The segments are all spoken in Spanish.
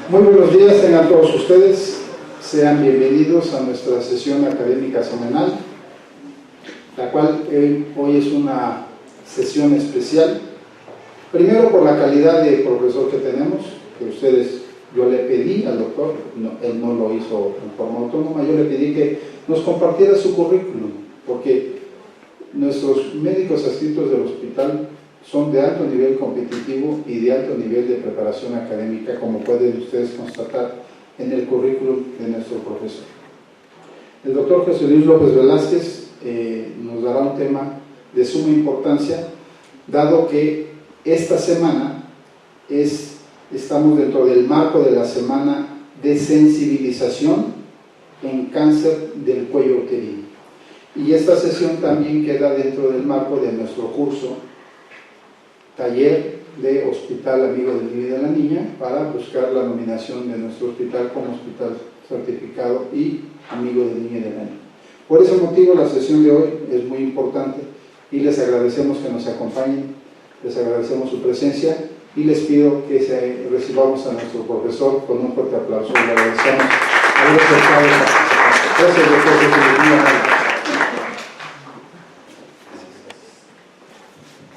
Muy buenos días, tengan todos ustedes. Sean bienvenidos a nuestra sesión académica semanal, la cual hoy es una sesión especial. Primero por la calidad de profesor que tenemos, que yo le pedí al doctor, él no lo hizo en forma autónoma, yo le pedí que nos compartiera su currículum, porque nuestros médicos adscritos del hospital son de alto nivel competitivo y de alto nivel de preparación académica, como pueden ustedes constatar en el currículum de nuestro profesor. El doctor José Luis López Velázquez nos dará un tema de suma importancia, dado que esta semana estamos dentro del marco de la semana de sensibilización en cáncer del cuello uterino. Y esta sesión también queda dentro del marco de nuestro curso Taller de Hospital Amigo del Niño y de la Niña, para buscar la nominación de nuestro hospital como hospital certificado y amigo del niño y de la niña. Por ese motivo la sesión de hoy es muy importante y les agradecemos que nos acompañen, les agradecemos su presencia y les pido que recibamos a nuestro profesor con un fuerte aplauso. Le agradecemos haber aceptado esta participación. Gracias, doctor.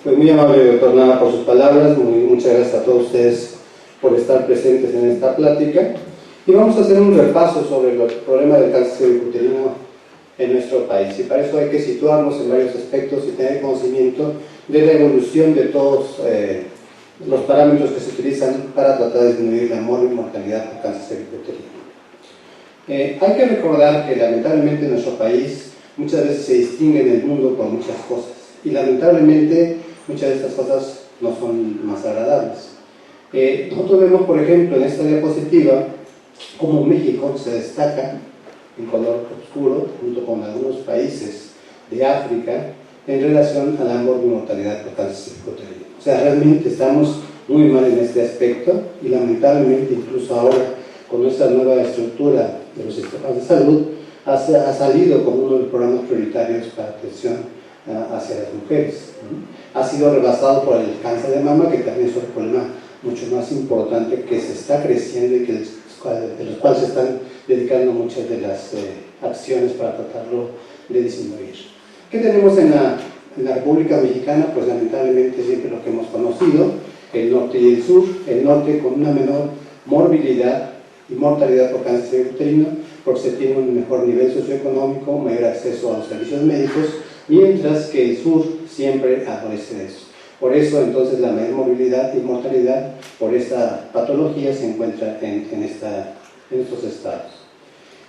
Pues muy amable, doctor Nava, por sus palabras. Muchas gracias a todos ustedes por estar presentes en esta plática. Y vamos a hacer un repaso sobre el problema del cáncer cervicuterino en nuestro país. Y para eso hay que situarnos en varios aspectos y tener conocimiento de la evolución de todos los parámetros que se utilizan para tratar de disminuir la mortalidad por cáncer cervicuterino. Hay que recordar que lamentablemente en nuestro país muchas veces se distingue en el mundo por muchas cosas. Y lamentablemente muchas de estas cosas no son más agradables. Nosotros vemos, por ejemplo, en esta diapositiva, cómo México se destaca en color oscuro, junto con algunos países de África, en relación a la mortalidad por cáncer cervicuterino. O sea, realmente estamos muy mal en este aspecto y lamentablemente incluso ahora, con nuestra nueva estructura de los sistemas de salud, ha salido como uno de los programas prioritarios para atención hacia las mujeres. Ha sido rebasado por el cáncer de mama, que también es un problema mucho más importante que se está creciendo y de los cuales se están dedicando muchas de las acciones para tratarlo de disminuir. ¿Qué tenemos en la República Mexicana? Pues lamentablemente siempre lo que hemos conocido, el norte y el sur. El norte con una menor morbilidad y mortalidad por cáncer cervicuterino, porque se tiene un mejor nivel socioeconómico, mayor acceso a los servicios médicos, mientras que el sur siempre adolece de eso. Por eso, entonces, la mayor movilidad y mortalidad por esta patología se encuentra en estos estados.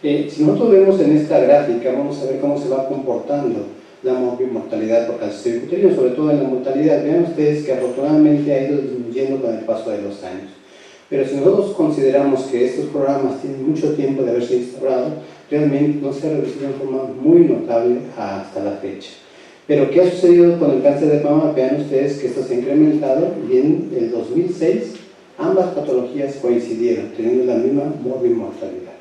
Si nosotros vemos en esta gráfica, vamos a ver cómo se va comportando la mortalidad por cáncer cervicuterino, sobre todo en la mortalidad. Vean ustedes que afortunadamente ha ido disminuyendo con el paso de los años. Pero si nosotros consideramos que estos programas tienen mucho tiempo de haberse instaurado, realmente no se ha reducido en forma muy notable hasta la fecha. Pero ¿qué ha sucedido con el cáncer de mama? Vean ustedes que esto se ha incrementado y en el 2006 ambas patologías coincidieron, teniendo la misma mortalidad.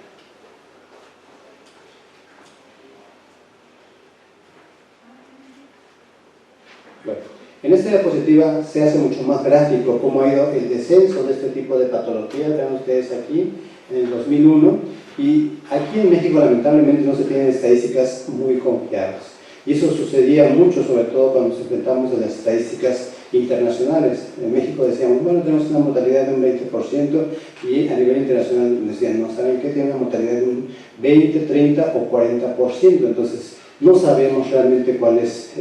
Bueno, en esta diapositiva se hace mucho más gráfico cómo ha ido el descenso de este tipo de patologías. Vean ustedes aquí, en el 2001, y aquí en México lamentablemente no se tienen estadísticas muy confiables. Y eso sucedía mucho, sobre todo cuando nos enfrentamos a las estadísticas internacionales. En México decíamos, bueno, tenemos una mortalidad de un 20%, y a nivel internacional decían, no, ¿saben qué? Tiene una mortalidad de un 20, 30 o 40%. Entonces, no sabemos realmente cuáles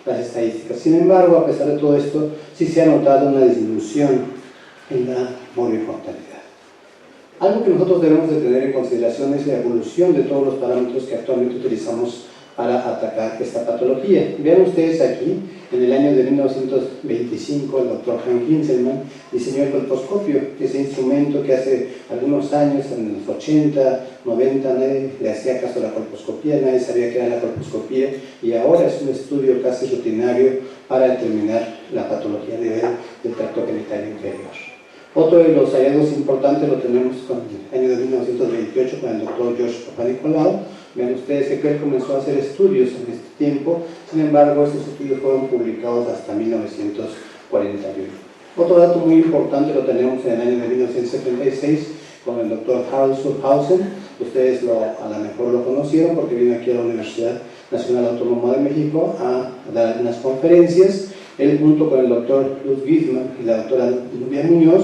las estadísticas. Sin embargo, a pesar de todo esto, sí se ha notado una disminución en la mortalidad. Algo que nosotros debemos de tener en consideración es la evolución de todos los parámetros que actualmente utilizamos para atacar esta patología. Vean ustedes aquí, en el año de 1925, el doctor Hank Kinselman diseñó el colposcopio, ese instrumento que hace algunos años, en los 80, 90, nadie le hacía caso a la colposcopía, nadie sabía qué era la colposcopía, y ahora es un estudio casi rutinario para determinar la patología a nivel del tracto genital inferior. Otro de los hallazgos importantes lo tenemos con el año de 1928 con el doctor George Papanikolaou. Vean ustedes que él comenzó a hacer estudios en este tiempo, sin embargo estos estudios fueron publicados hasta 1941. Otro dato muy importante lo tenemos en el año de 1976 doctor Harold Schulhausen. Ustedes a lo mejor lo conocieron porque vino aquí a la Universidad Nacional Autónoma de México a dar unas conferencias. Él, junto con el doctor Lutz Wittmann y la doctora Nubia Muñoz,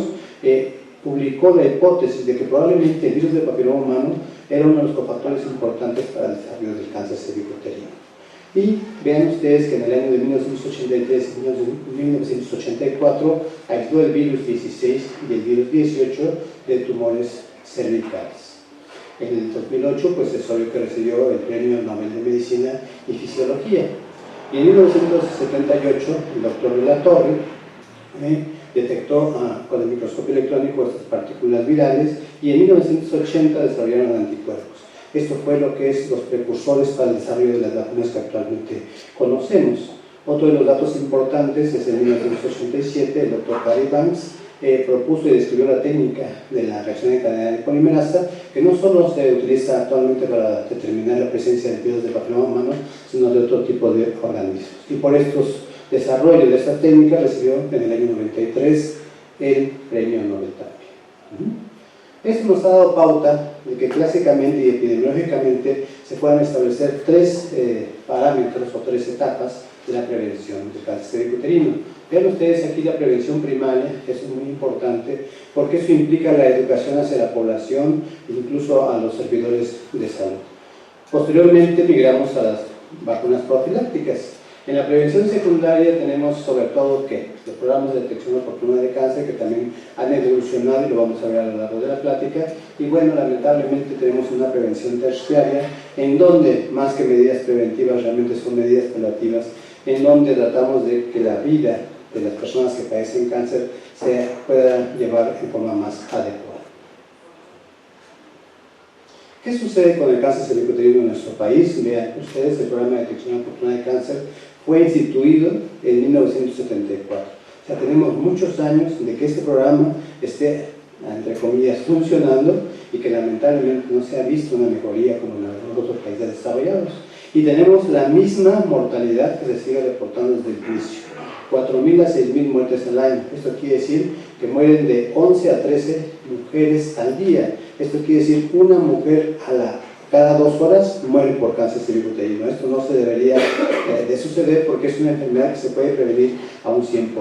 publicó la hipótesis de que probablemente el virus del papiloma humano era uno de los cofactores importantes para el desarrollo del cáncer cervicuterino. Y vean ustedes que en el año de 1983 y 1984 aisló el virus 16 y el virus 18 de tumores cervicales. En el 2008, pues es obvio que recibió el Premio Nobel de Medicina y Fisiología. Y en 1978, el doctor de la Torre detectó con el microscopio electrónico estas partículas virales y en 1980 desarrollaron anticuerpos. Esto fue lo que es los precursores para el desarrollo de las vacunas que actualmente conocemos. Otro de los datos importantes es en 1987 el doctor Barry Banks propuso y describió la técnica de la reacción en cadena de polimerasa, que no solo se utiliza actualmente para determinar la presencia de virus del papiloma humano, sino de otro tipo de organismos. Y por estos desarrollos de esta técnica recibió en el año 93 el premio Nobel también. Esto nos ha dado pauta de que clásicamente y epidemiológicamente se puedan establecer tres parámetros o tres etapas de la prevención del cáncer cervicuterino. Vean ustedes aquí la prevención primaria, eso es muy importante, porque eso implica la educación hacia la población, incluso a los servidores de salud. Posteriormente migramos a las vacunas profilácticas. En la prevención secundaria tenemos sobre todo los programas de detección oportuna de cáncer, que también han evolucionado y lo vamos a ver a lo largo de la plática. Y bueno, lamentablemente tenemos una prevención terciaria, en donde más que medidas preventivas realmente son medidas paliativas, en donde tratamos de que la vida de las personas que padecen cáncer se pueda llevar en forma más adecuada. ¿Qué sucede con el cáncer cervicuterino en nuestro país? Vean ustedes, el programa de detección oportuna de cáncer fue instituido en 1974. O sea, tenemos muchos años de que este programa esté, entre comillas, funcionando y que lamentablemente no se ha visto una mejoría como en algunos otros países desarrollados. Y tenemos la misma mortalidad que se sigue reportando desde el inicio. 4.000 a 6.000 muertes al año. Esto quiere decir que mueren de 11 a 13 mujeres al día. Esto quiere decir una mujer cada 2 horas muere por cáncer cervicuterino. Esto no se debería de suceder porque es una enfermedad que se puede prevenir a un 100%.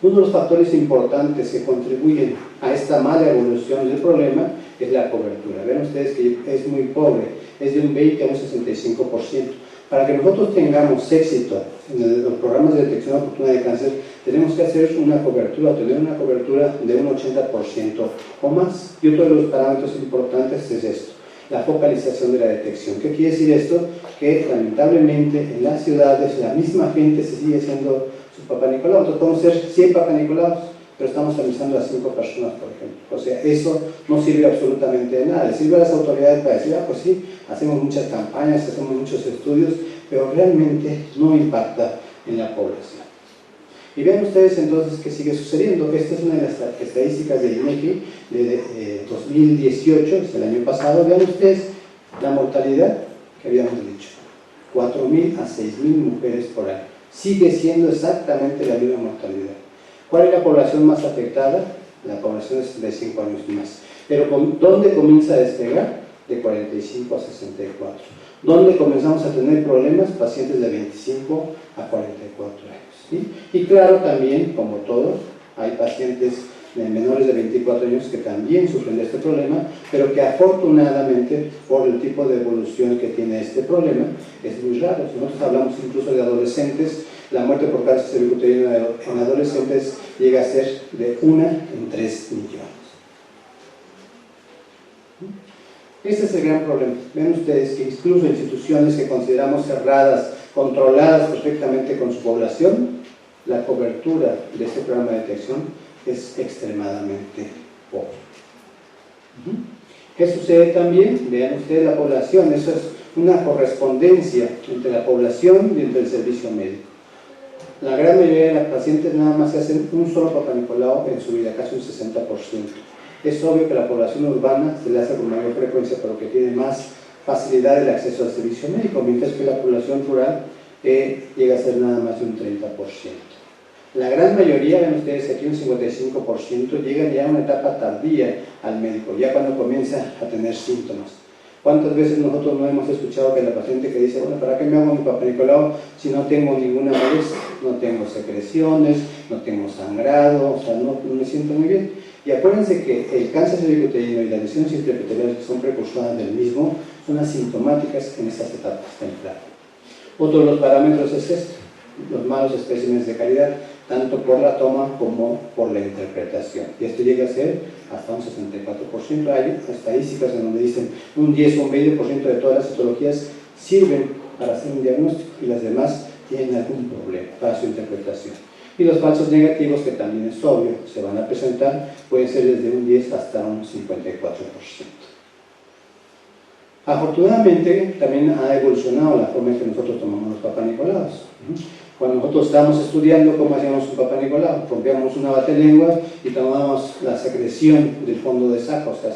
Uno de los factores importantes que contribuyen a esta mala evolución del problema es la cobertura. Ven ustedes que es muy pobre, es de un 20 a un 65%. Para que nosotros tengamos éxito en los programas de detección oportuna de cáncer, tenemos que hacer una cobertura, o tener una cobertura de un 80% o más. Y otro de los parámetros importantes es esto, la focalización de la detección. ¿Qué quiere decir esto? Que lamentablemente en las ciudades la misma gente se sigue haciendo su Papá Nicolau. Entonces podemos ser 100 Papá Nicolaos, pero estamos avisando a 5 personas, por ejemplo. O sea, eso no sirve absolutamente de nada. Le sirve a las autoridades para decir, pues sí, hacemos muchas campañas, hacemos muchos estudios, pero realmente no impacta en la población. Y vean ustedes entonces qué sigue sucediendo. Esta es una de las estadísticas de INEGI de 2018, es el año pasado. Vean ustedes la mortalidad que habíamos dicho, 4.000 a 6.000 mujeres por año. Sigue siendo exactamente la misma mortalidad. ¿Cuál es la población más afectada? La población de 65 años y más. Pero ¿dónde comienza a despegar? De 45 a 64. ¿Dónde comenzamos a tener problemas? Pacientes de 25 a 44 años. ¿Sí? Y claro, también, como todos, hay pacientes menores de 24 años que también sufren de este problema, pero que afortunadamente, por el tipo de evolución que tiene este problema, es muy raro. Si nosotros hablamos incluso de adolescentes, la muerte por cáncer cervicuterino en adolescentes llega a ser de 1 en 3 millones. Este es el gran problema. Ven ustedes que incluso instituciones que consideramos cerradas, controladas perfectamente con su población, la cobertura de este programa de detección es extremadamente pobre. ¿Qué sucede también? Vean ustedes la población, eso es una correspondencia entre la población y entre el servicio médico. La gran mayoría de las pacientes nada más se hacen un solo Papá Nicolau en su vida, casi un 60%. Es obvio que la población urbana se le hace con mayor frecuencia, pero que tiene más facilidad el acceso al servicio médico, mientras que la población rural llega a ser nada más de un 30%. La gran mayoría, ven ustedes aquí un 55%, llegan ya a una etapa tardía al médico, ya cuando comienza a tener síntomas. ¿Cuántas veces nosotros no hemos escuchado que la paciente que dice, bueno, ¿para qué me hago mi Papa Nicolau si no tengo ninguna molestia? No tengo secreciones, no tengo sangrado, o sea, no me siento muy bien. Y acuérdense que el cáncer cervicuterino y las lesiones intraepiteliales que son precursoras del mismo son asintomáticas en estas etapas tempranas. Otro de los parámetros es este, los malos especímenes de calidad, tanto por la toma como por la interpretación. Y esto llega a ser hasta un 64%. Hay estadísticas en donde dicen un 10 o un 20% de todas las citologías sirven para hacer un diagnóstico y las demás tienen algún problema para su interpretación. Y los falsos negativos, que también es obvio, se van a presentar, pueden ser desde un 10 hasta un 54%. Afortunadamente, también ha evolucionado la forma en que nosotros tomamos los Papa Nicolaos. Cuando nosotros estábamos estudiando cómo hacíamos un Papa Nicolau, rompíamos una batelengua y tomábamos la secreción del fondo de saco, o sea,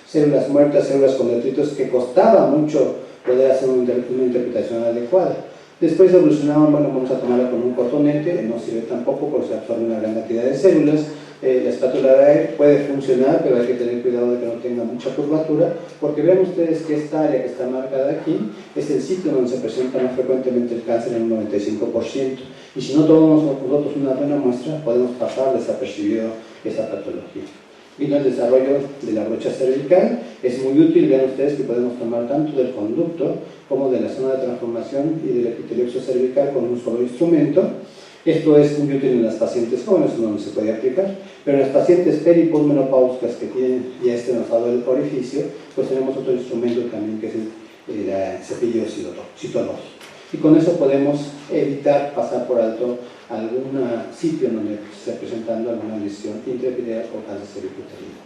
células muertas, células con detritos, que costaba mucho poder hacer una interpretación adecuada. Después evolucionaban, bueno, vamos a tomarla con un cotonete, no sirve tampoco porque se absorbe una gran cantidad de células. La espátula de aire puede funcionar, pero hay que tener cuidado de que no tenga mucha curvatura, porque vean ustedes que esta área que está marcada aquí es el sitio donde se presenta más frecuentemente el cáncer en un 95%. Y si no tomamos nosotros una buena muestra, podemos pasar desapercibido esa patología. Vino el desarrollo de la brocha cervical, es muy útil, vean ustedes que podemos tomar tanto del conducto como de la zona de transformación y del epitelio cervical con un solo instrumento. Esto es muy útil en las pacientes jóvenes, donde se puede aplicar, pero en las pacientes peri- y posmenopáusicas que tienen ya estenosado el orificio, pues tenemos otro instrumento también que es el cepillo citológico. Y con eso podemos evitar pasar por alto algún sitio en donde se esté presentando alguna lesión intraepitelial o cáncer cervicuterino.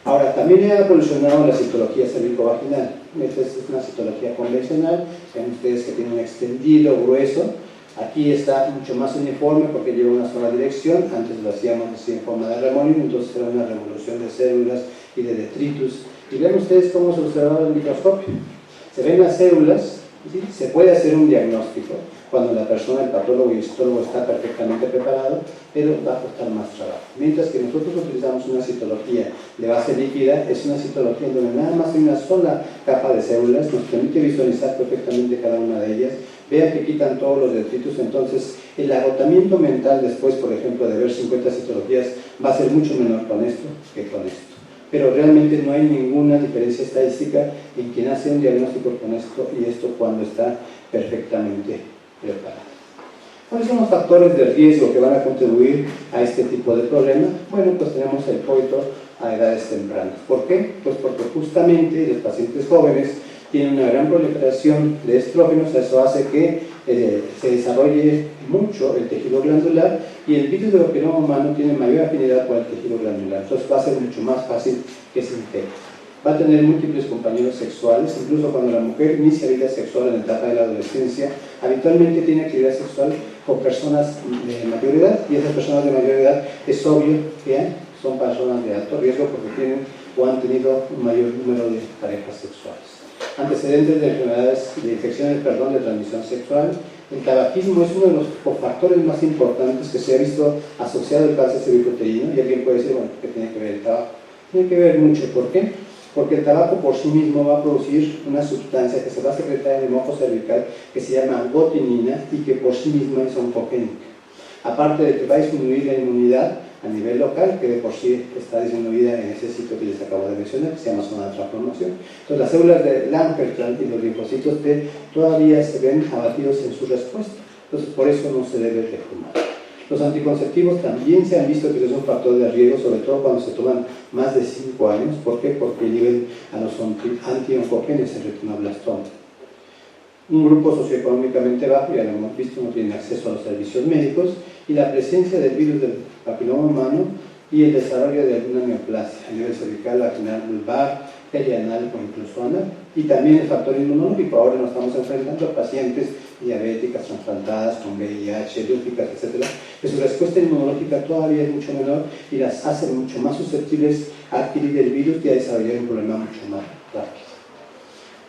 Ahora, también ha evolucionado la citología cervicovaginal. Esta es una citología convencional, ven ustedes que tiene un extendido grueso. Aquí está mucho más uniforme porque lleva una sola dirección. Antes lo hacíamos así en forma de remolino, entonces era una revolución de células y de detritus. Y ven ustedes cómo se observa en el microscopio. Se ven las células, ¿sí? Se puede hacer un diagnóstico cuando la persona, el patólogo y el citólogo está perfectamente preparado, pero va a costar más trabajo. Mientras que nosotros utilizamos una citología de base líquida, es una citología en donde nada más hay una sola capa de células, nos permite visualizar perfectamente cada una de ellas. Vean que quitan todos los detritus, entonces el agotamiento mental después, por ejemplo, de ver 50 citologías va a ser mucho menor con esto que con esto. Pero realmente no hay ninguna diferencia estadística en quien hace un diagnóstico con esto y esto cuando está perfectamente preparado. ¿Cuáles son los factores de riesgo que van a contribuir a este tipo de problema? Bueno, pues tenemos el coito a edades tempranas. ¿Por qué? Pues porque justamente los pacientes jóvenes tienen una gran proliferación de estrógenos, eso hace que se desarrolle mucho el tejido glandular y el virus del papiloma humano tiene mayor afinidad con el tejido glandular, entonces va a ser mucho más fácil que se infecte. Va a tener múltiples compañeros sexuales, incluso cuando la mujer inicia vida sexual en la etapa de la adolescencia, habitualmente tiene actividad sexual con personas de mayor edad, y esas personas de mayor edad es obvio que son personas de alto riesgo porque tienen o han tenido un mayor número de parejas sexuales. Antecedentes de enfermedades, de infecciones, de transmisión sexual. El tabaquismo es uno de los cofactores más importantes que se ha visto asociado al cáncer cervicuterino, y alguien puede decir, bueno, ¿qué tiene que ver el tabaco? Tiene que ver mucho, ¿por qué? Porque el tabaco por sí mismo va a producir una sustancia que se va a secretar en el moco cervical que se llama angotinina y que por sí misma es oncogénica. Aparte de que va a disminuir la inmunidad a nivel local, que de por sí está disminuida en ese sitio que les acabo de mencionar, que se llama zona de transformación. Entonces las células de Lampertran y los linfocitos T todavía se ven abatidos en su respuesta. Entonces por eso no se debe de fumar. Los anticonceptivos también se han visto que es un factor de riesgo, sobre todo cuando se toman más de 5 años. ¿Por qué? Porque inhiben a los antioncogenes en retinoblastoma. Un grupo socioeconómicamente bajo, ya lo hemos visto, no tiene acceso a los servicios médicos, y la presencia del virus del papiloma humano y el desarrollo de alguna neoplasia a nivel cervical, vaginal, vulvar, perianal o incluso anal. Y también el factor inmunológico. Ahora nos estamos enfrentando a pacientes diabéticas, trasplantadas, con VIH, lúpicas, etc., que su respuesta inmunológica todavía es mucho menor y las hace mucho más susceptibles a adquirir el virus y a desarrollar un problema mucho más rápido.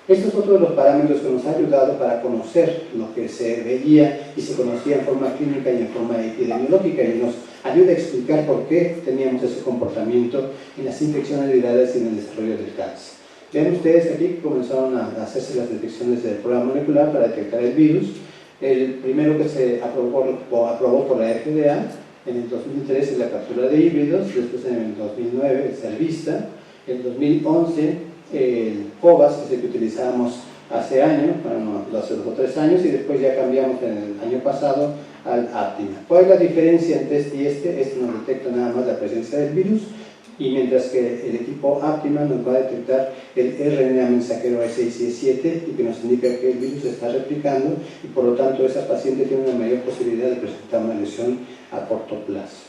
Esto es otro de los parámetros que nos ha ayudado para conocer lo que se veía y se conocía en forma clínica y en forma epidemiológica, y nos ayuda a explicar por qué teníamos ese comportamiento en las infecciones virales y en el desarrollo del cáncer. Vean ustedes aquí que comenzaron a hacerse las detecciones de prueba molecular para detectar el virus. El primero que se aprobó por la FDA en el 2013 es la captura de híbridos, después en el 2009 el Cervista, en el 2011 el COVAS, que es el que utilizábamos hace años, bueno, hace 2 o 3 años, y después ya cambiamos en el año pasado al Aptima. ¿Cuál es la diferencia entre este y este? Este nos detecta nada más la presencia del virus, y mientras que el equipo Aptima nos va a detectar el RNA mensajero E6 y E7, y que nos indica que el virus se está replicando, y por lo tanto esa paciente tiene una mayor posibilidad de presentar una lesión a corto plazo.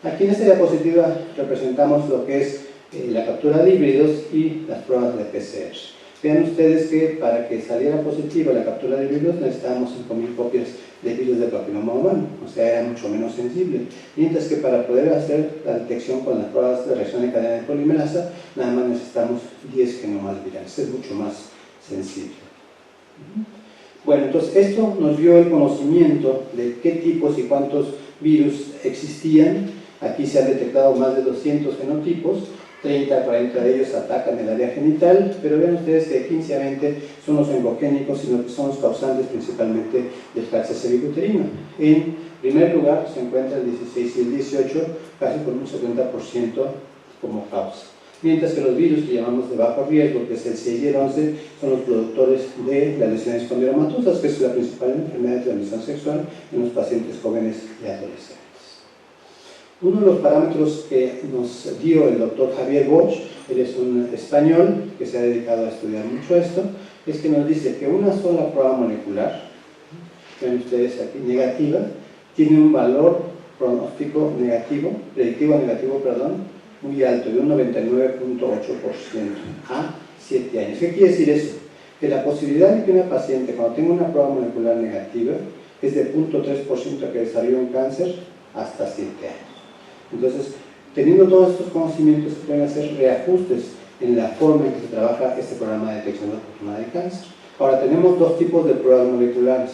Aquí en esta diapositiva representamos lo que es la captura de híbridos y las pruebas de PCR. Vean ustedes que para que saliera positiva la captura de híbridos necesitábamos 5.000 copias de virus del papiloma humano, o sea, era mucho menos sensible. Mientras que para poder hacer la detección con las pruebas de reacción en cadena de polimerasa, nada más necesitamos 10 genomas virales, es mucho más sensible. Bueno, entonces esto nos dio el conocimiento de qué tipos y cuántos virus existían. Aquí se han detectado más de 200 genotipos, 30 a 40 de ellos atacan el área genital, pero vean ustedes que 15 a 20 son los oncogénicos, sino que son los causantes principalmente del cáncer cervicuterino. En primer lugar se encuentra el 16 y el 18, casi con un 70% como causa. Mientras que los virus que llamamos de bajo riesgo, que es el 6 y el 11, son los productores de las lesiones condilomatosas, que es la principal enfermedad de transmisión sexual en los pacientes jóvenes y adolescentes. Uno de los parámetros que nos dio el doctor Javier Bosch, él es un español que se ha dedicado a estudiar mucho esto, es que nos dice que una sola prueba molecular, ven ustedes aquí, negativa, tiene un valor pronóstico negativo, predictivo negativo, perdón, muy alto, de un 99.8% a 7 años. ¿Qué quiere decir eso? Que la posibilidad de que una paciente, cuando tenga una prueba molecular negativa, es de 0.3% que desarrolle un cáncer hasta 7 años. Entonces, teniendo todos estos conocimientos, se pueden hacer reajustes en la forma en que se trabaja este programa de detección oportuna de cáncer. Ahora, tenemos 2 tipos de pruebas moleculares.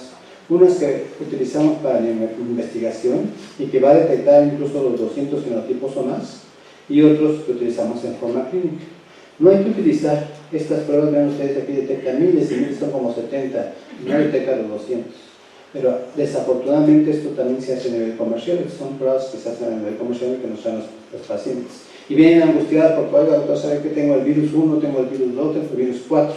Unas que utilizamos para la investigación y que va a detectar incluso los 200 genotipos o más, y otros que utilizamos en forma clínica. No hay que utilizar estas pruebas, vean ustedes aquí, detectan miles y miles, son como 70, no detecta los 200. Pero desafortunadamente esto también se hace a nivel comercial, son pruebas que se hacen a nivel comercial y que nos dan los pacientes. Y vienen angustiadas porque, oiga, doctor, ¿sabe que tengo el virus 1, tengo el virus 2, tengo el virus 4?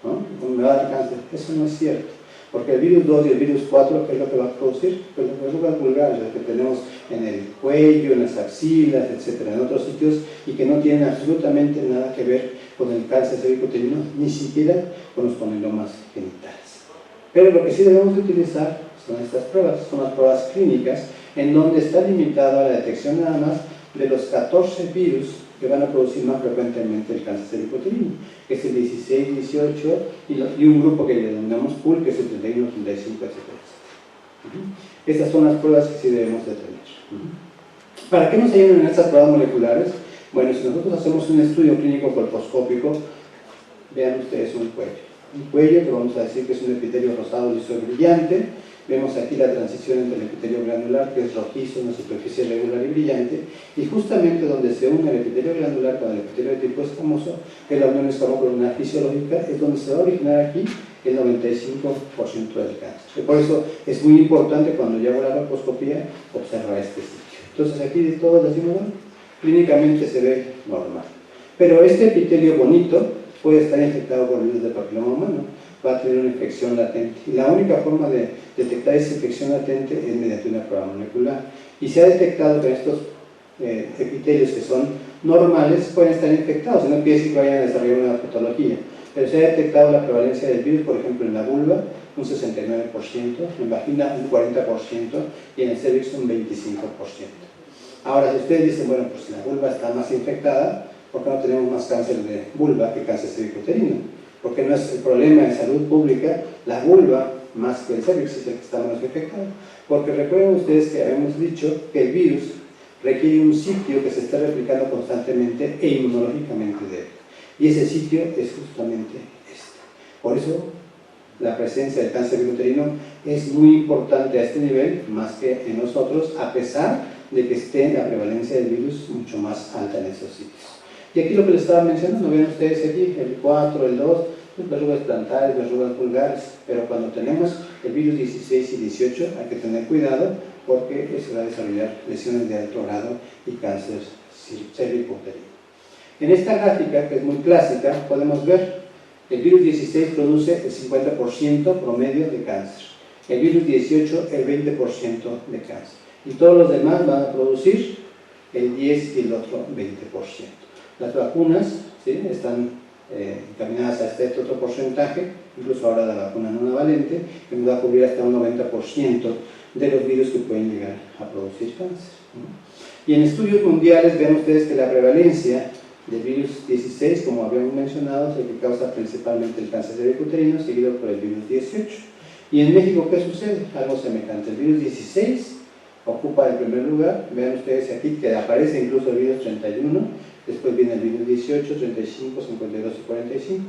¿No? Me va a dar cáncer. Eso no es cierto. Porque el virus 2 y el virus 4, ¿qué es lo que va a producir? Pues las verrugas vulgares, las que tenemos en el cuello, en las axilas, etcétera, en otros sitios, y que no tienen absolutamente nada que ver con el cáncer cervicuterino, ni siquiera con los condilomas genitales. Pero lo que sí debemos utilizar son estas pruebas, son las pruebas clínicas, en donde está limitado a la detección nada más de los 14 virus que van a producir más frecuentemente el cáncer cervicuterino, que es el 16, 18 y un grupo que le denominamos pool, que es el 31, 35, etc. Estas son las pruebas que sí debemos de tener. ¿Para qué nos ayudan en estas pruebas moleculares? Bueno, si nosotros hacemos un estudio clínico colposcópico, vean ustedes un cuello que vamos a decir que es un epitelio rosado liso brillante. Vemos aquí la transición entre el epitelio granular, que es rojizo, una superficie regular y brillante, y justamente donde se une el epitelio granular con el epitelio de tipo escamoso, que es la unión escamoclonal fisiológica, es donde se va a originar aquí el 95% del cáncer. Y por eso es muy importante cuando yo hago la colposcopía observar este sitio. Entonces aquí todos decimos, bueno, clínicamente se ve normal. Pero este epitelio bonito puede estar infectado por virus del papiloma humano, va a tener una infección latente. Y la única forma de detectar esa infección latente es mediante una prueba molecular. Y se ha detectado que estos epitelios que son normales pueden estar infectados, no quiere decir que vayan a desarrollar una patología. Pero se ha detectado la prevalencia del virus, por ejemplo, en la vulva, un 69%, en vagina un 40% y en el cervix un 25%. Ahora, si ustedes dicen, bueno, pues la vulva está más infectada, ¿por qué no tenemos más cáncer de vulva que cáncer cervicuterino? Porque no es el problema de salud pública la vulva más que el cervix, es el que está menos infectado. Porque recuerden ustedes que habíamos dicho que el virus requiere un sitio que se esté replicando constantemente e inmunológicamente débil. Y ese sitio es justamente Por eso la presencia del cáncer uterino es muy importante a este nivel, más que en nosotros, a pesar de que esté la prevalencia del virus mucho más alta en esos sitios. Y aquí lo que les estaba mencionando, ven ustedes aquí, el 4, el 2, verrugas plantares, verrugas vulgares, pero cuando tenemos el virus 16 y 18 hay que tener cuidado porque se va a desarrollar lesiones de alto grado y cáncer cervicouterino. En esta gráfica, que es muy clásica, podemos ver el virus 16 produce el 50% promedio de cáncer, el virus 18 el 20% de cáncer, y todos los demás van a producir el 10 y el otro 20%. Las vacunas, ¿sí?, están encaminadas a este otro porcentaje, incluso ahora la vacuna monovalente, que nos va a cubrir hasta un 90% de los virus que pueden llegar a producir cáncer. Y en estudios mundiales ven ustedes que la prevalencia del virus 16, como habíamos mencionado, es el que causa principalmente el cáncer cervicouterino, seguido por el virus 18. Y en México, ¿qué sucede? Algo semejante. El virus 16 ocupa el primer lugar. Vean ustedes aquí que aparece incluso el virus 31, después viene el virus 18, 35, 52 y 45.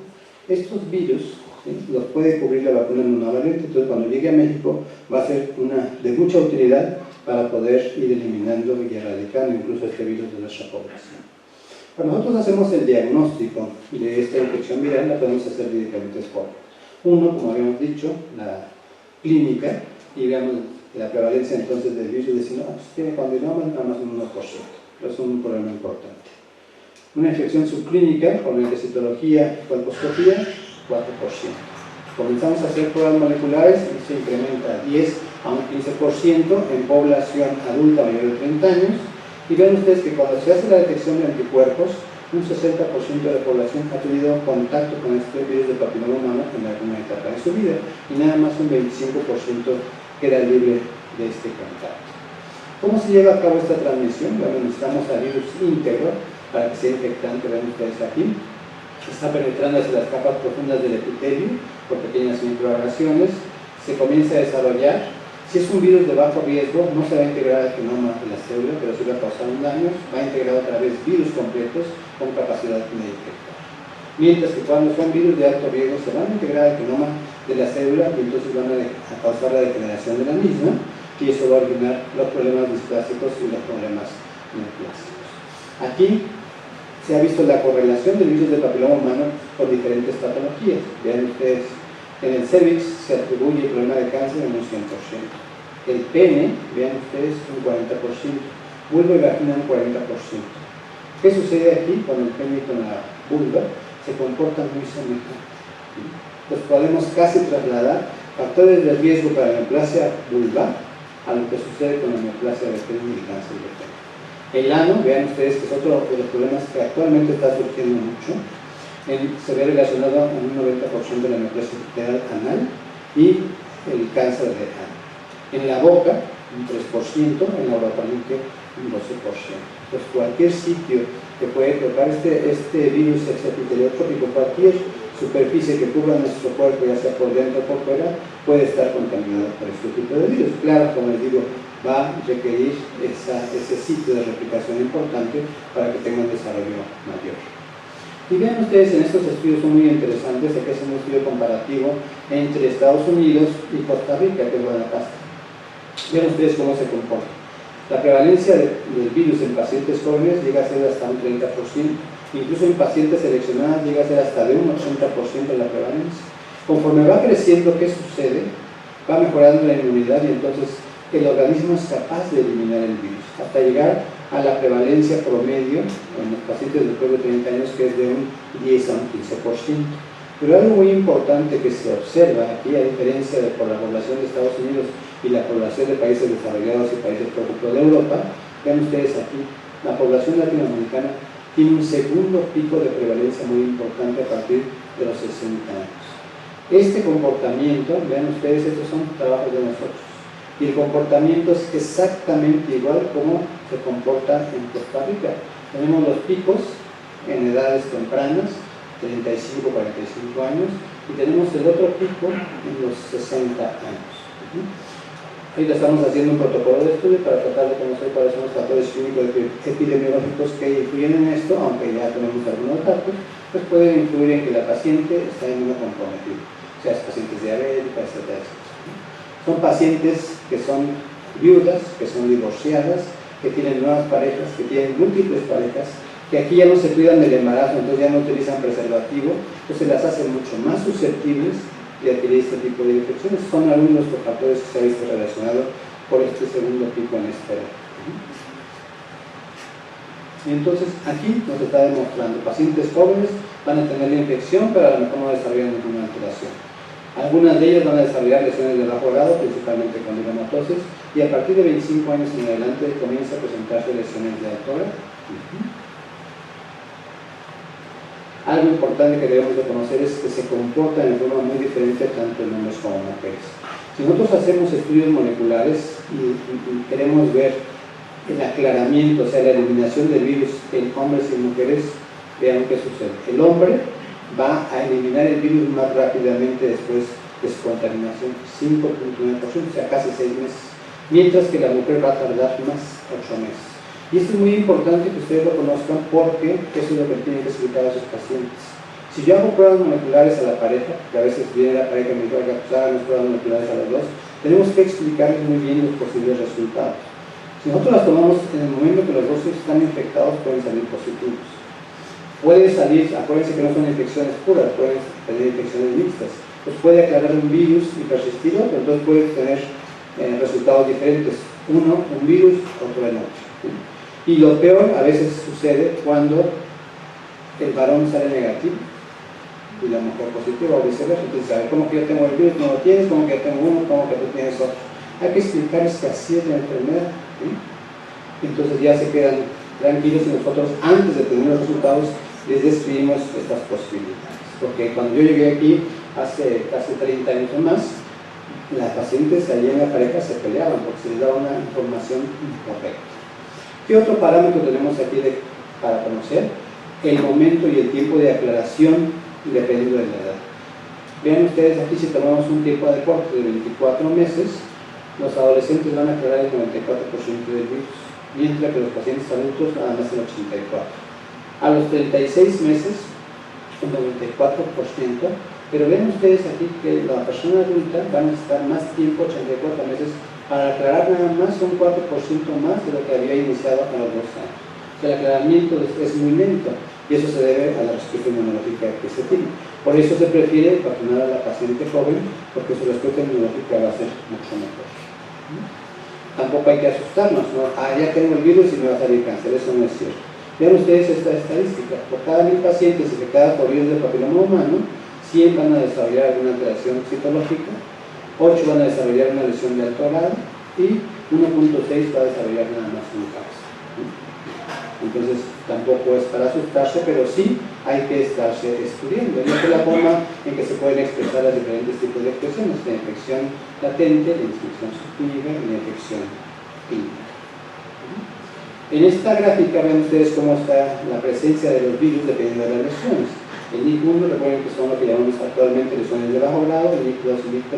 Estos virus, ¿sí?, los puede cubrir la vacuna monovalente, entonces cuando llegue a México va a ser de mucha utilidad para poder ir eliminando y erradicando incluso este virus de nuestra población. Cuando nosotros hacemos el diagnóstico de esta infección viral, la podemos hacer de diferentes formas. Uno, como habíamos dicho, la clínica, y veamos la prevalencia entonces del virus, decimos, tiene condiloma nada más un 1%, pero es un problema importante. Una infección subclínica con electrocitología, colposcopía, 4%. Comenzamos a hacer pruebas moleculares y se incrementa 10 a un 15% en población adulta mayor de 30 años. Y ven ustedes que cuando se hace la detección de anticuerpos, un 60% de la población ha tenido contacto con este virus de papiloma humano en alguna etapa de su vida, y nada más un 25% queda libre de este contacto. ¿Cómo se lleva a cabo esta transmisión? Bueno, necesitamos a virus íntegro para que sea infectante. Ven ustedes aquí, está penetrando hacia las capas profundas del epitelio por pequeñas microagresiones, se comienza a desarrollar. Si es un virus de bajo riesgo, no se va a integrar al genoma de la célula, pero sí va a causar un daño, va a integrar otra vez virus completos con capacidad de infectar. Mientras que cuando son virus de alto riesgo, se van a integrar al genoma de la célula y entonces van a causar la degeneración de la misma, y eso va a originar los problemas displásicos y los problemas neoplásicos. Aquí se ha visto la correlación del virus del papiloma humano con diferentes patologías. Vean ustedes, en el cervix se atribuye el problema de cáncer en un 100%. El pene, vean ustedes, un 40%. Vulva y vagina un 40%. ¿Qué sucede aquí con el pene y con la vulva? Se comportan muy semejantes. Pues podemos casi trasladar factores de riesgo para la neoplasia vulvar a lo que sucede con la neoplasia de pene y el cáncer de pene. El ano, vean ustedes que es otro de los problemas que actualmente está surgiendo mucho. Se ve relacionado en un 90% de la neoplasia epitelial anal y el cáncer de ano. En la boca, un 3%, en la orofaringe, un 12%. Pues cualquier sitio que puede tocar este virus extraepiteliotrópico, cualquier superficie que cubra nuestro cuerpo, ya sea por dentro o por fuera, puede estar contaminado por este tipo de virus. Claro, como les digo, va a requerir ese sitio de replicación importante para que tenga un desarrollo mayor. Y vean ustedes, en estos estudios son muy interesantes, aquí es un estudio comparativo entre Estados Unidos y Costa Rica, que es Guanacaste. Vean ustedes cómo se comporta. La prevalencia del virus en pacientes jóvenes llega a ser hasta un 30%, incluso en pacientes seleccionadas llega a ser hasta de un 80% de la prevalencia. Conforme va creciendo, ¿qué sucede? Va mejorando la inmunidad y entonces el organismo es capaz de eliminar el virus, hasta llegar a la prevalencia promedio en los pacientes después de 30 años, que es de un 10 a un 15%. Pero algo muy importante que se observa aquí, a diferencia de por la población de Estados Unidos y la población de países desarrollados y países, por ejemplo, de Europa, vean ustedes aquí, la población latinoamericana tiene un segundo pico de prevalencia muy importante a partir de los 60 años. Este comportamiento, vean ustedes, estos son trabajos de nosotros, y el comportamiento es exactamente igual como se comporta en Costa Rica. Tenemos los picos en edades tempranas, 35, 45 años, y tenemos el otro pico en los 60 años. Ahorita estamos haciendo un protocolo de estudio para tratar de conocer cuáles son los factores clínicos epidemiológicos que influyen en esto, aunque ya tenemos algunos datos, pues pueden influir en que la paciente está inmunocomprometida, o sea, pacientes diabéticas, etcétera. Son pacientes que son viudas, que son divorciadas, que tienen nuevas parejas, que tienen múltiples parejas, que aquí ya no se cuidan del embarazo, entonces ya no utilizan preservativo, entonces las hace mucho más susceptibles de adquirir este tipo de infecciones. Son algunos de los factores que se ha visto relacionados por este segundo pico en espera. Y entonces aquí nos está demostrando, pacientes jóvenes van a tener la infección, pero a lo mejor no desarrollan ninguna alteración. Algunas de ellas van a desarrollar lesiones de bajo grado, principalmente con dermatosis, y a partir de 25 años en adelante comienza a presentarse lesiones de alto grado. Algo importante que debemos de conocer es que se comportan de forma muy diferente tanto en hombres como en mujeres. Si nosotros hacemos estudios moleculares y queremos ver el aclaramiento, o sea, la eliminación del virus en hombres y mujeres, vean qué sucede. El hombre va a eliminar el virus más rápidamente después de su contaminación, 5.9%, o sea, casi 6 meses, mientras que la mujer va a tardar más 8 meses. Y esto es muy importante que ustedes lo conozcan porque eso es lo que tienen que explicar a sus pacientes. Si yo hago pruebas moleculares a la pareja, que a veces viene la pareja y me dice, pues hagan pruebas moleculares a los dos, tenemos que explicarles muy bien los posibles resultados. Si nosotros las tomamos en el momento que los dos están infectados, pueden salir positivos. Puede salir, acuérdense que no son infecciones puras, pueden tener infecciones mixtas. Pues puede aclarar un virus y persistir otro, entonces puede tener resultados diferentes. Uno, un virus, otro el otro. Y lo peor a veces sucede cuando el varón sale negativo y la mujer positiva o viceversa. Entonces, a ver, ¿cómo que yo tengo el virus? No lo tienes, ¿cómo que yo tengo uno? ¿Cómo que tú tienes otro? Hay que explicarles que así es la enfermedad, ¿sí? Entonces ya se quedan tranquilos y nosotros, antes de tener los resultados, les describimos estas posibilidades. Porque cuando yo llegué aquí, hace casi 30 años o más, las pacientes allí en la pareja se peleaban porque se les daba una información incorrecta. ¿Qué otro parámetro tenemos aquí para conocer? El momento y el tiempo de aclaración dependiendo de la edad. Vean ustedes aquí, si tomamos un tiempo de corte de 24 meses, los adolescentes van a aclarar el 94% del virus, mientras que los pacientes adultos nada más el 84%. A los 36 meses, un 94%, pero ven ustedes aquí que la persona adulta va a necesitar más tiempo, 84 meses, para aclarar nada más un 4% más de lo que había iniciado a los 2 años. O sea, el aclaramiento es muy lento y eso se debe a la respuesta inmunológica que se tiene. Por eso se prefiere vacunar a la paciente joven, porque su respuesta inmunológica va a ser mucho mejor. Tampoco hay que asustarnos, ¿no? Ya tengo el virus y me va a salir cáncer, eso no es cierto. Vean ustedes esta estadística, por cada 1000 pacientes infectados por virus del papiloma humano, 100 van a desarrollar alguna alteración citológica, 8 van a desarrollar una lesión de alto grado y 1.6 va a desarrollar nada más un cáncer. Entonces tampoco es para asustarse, pero sí hay que estarse estudiando. Y esta es la forma en que se pueden expresar los diferentes tipos de infecciones: la infección latente, la infección sustitutiva y la infección clínica. En esta gráfica ven ustedes cómo está la presencia de los virus dependiendo de las lesiones. El NIC1, recuerden que son lo que llamamos actualmente lesiones de bajo grado, el NIC2 y NIC3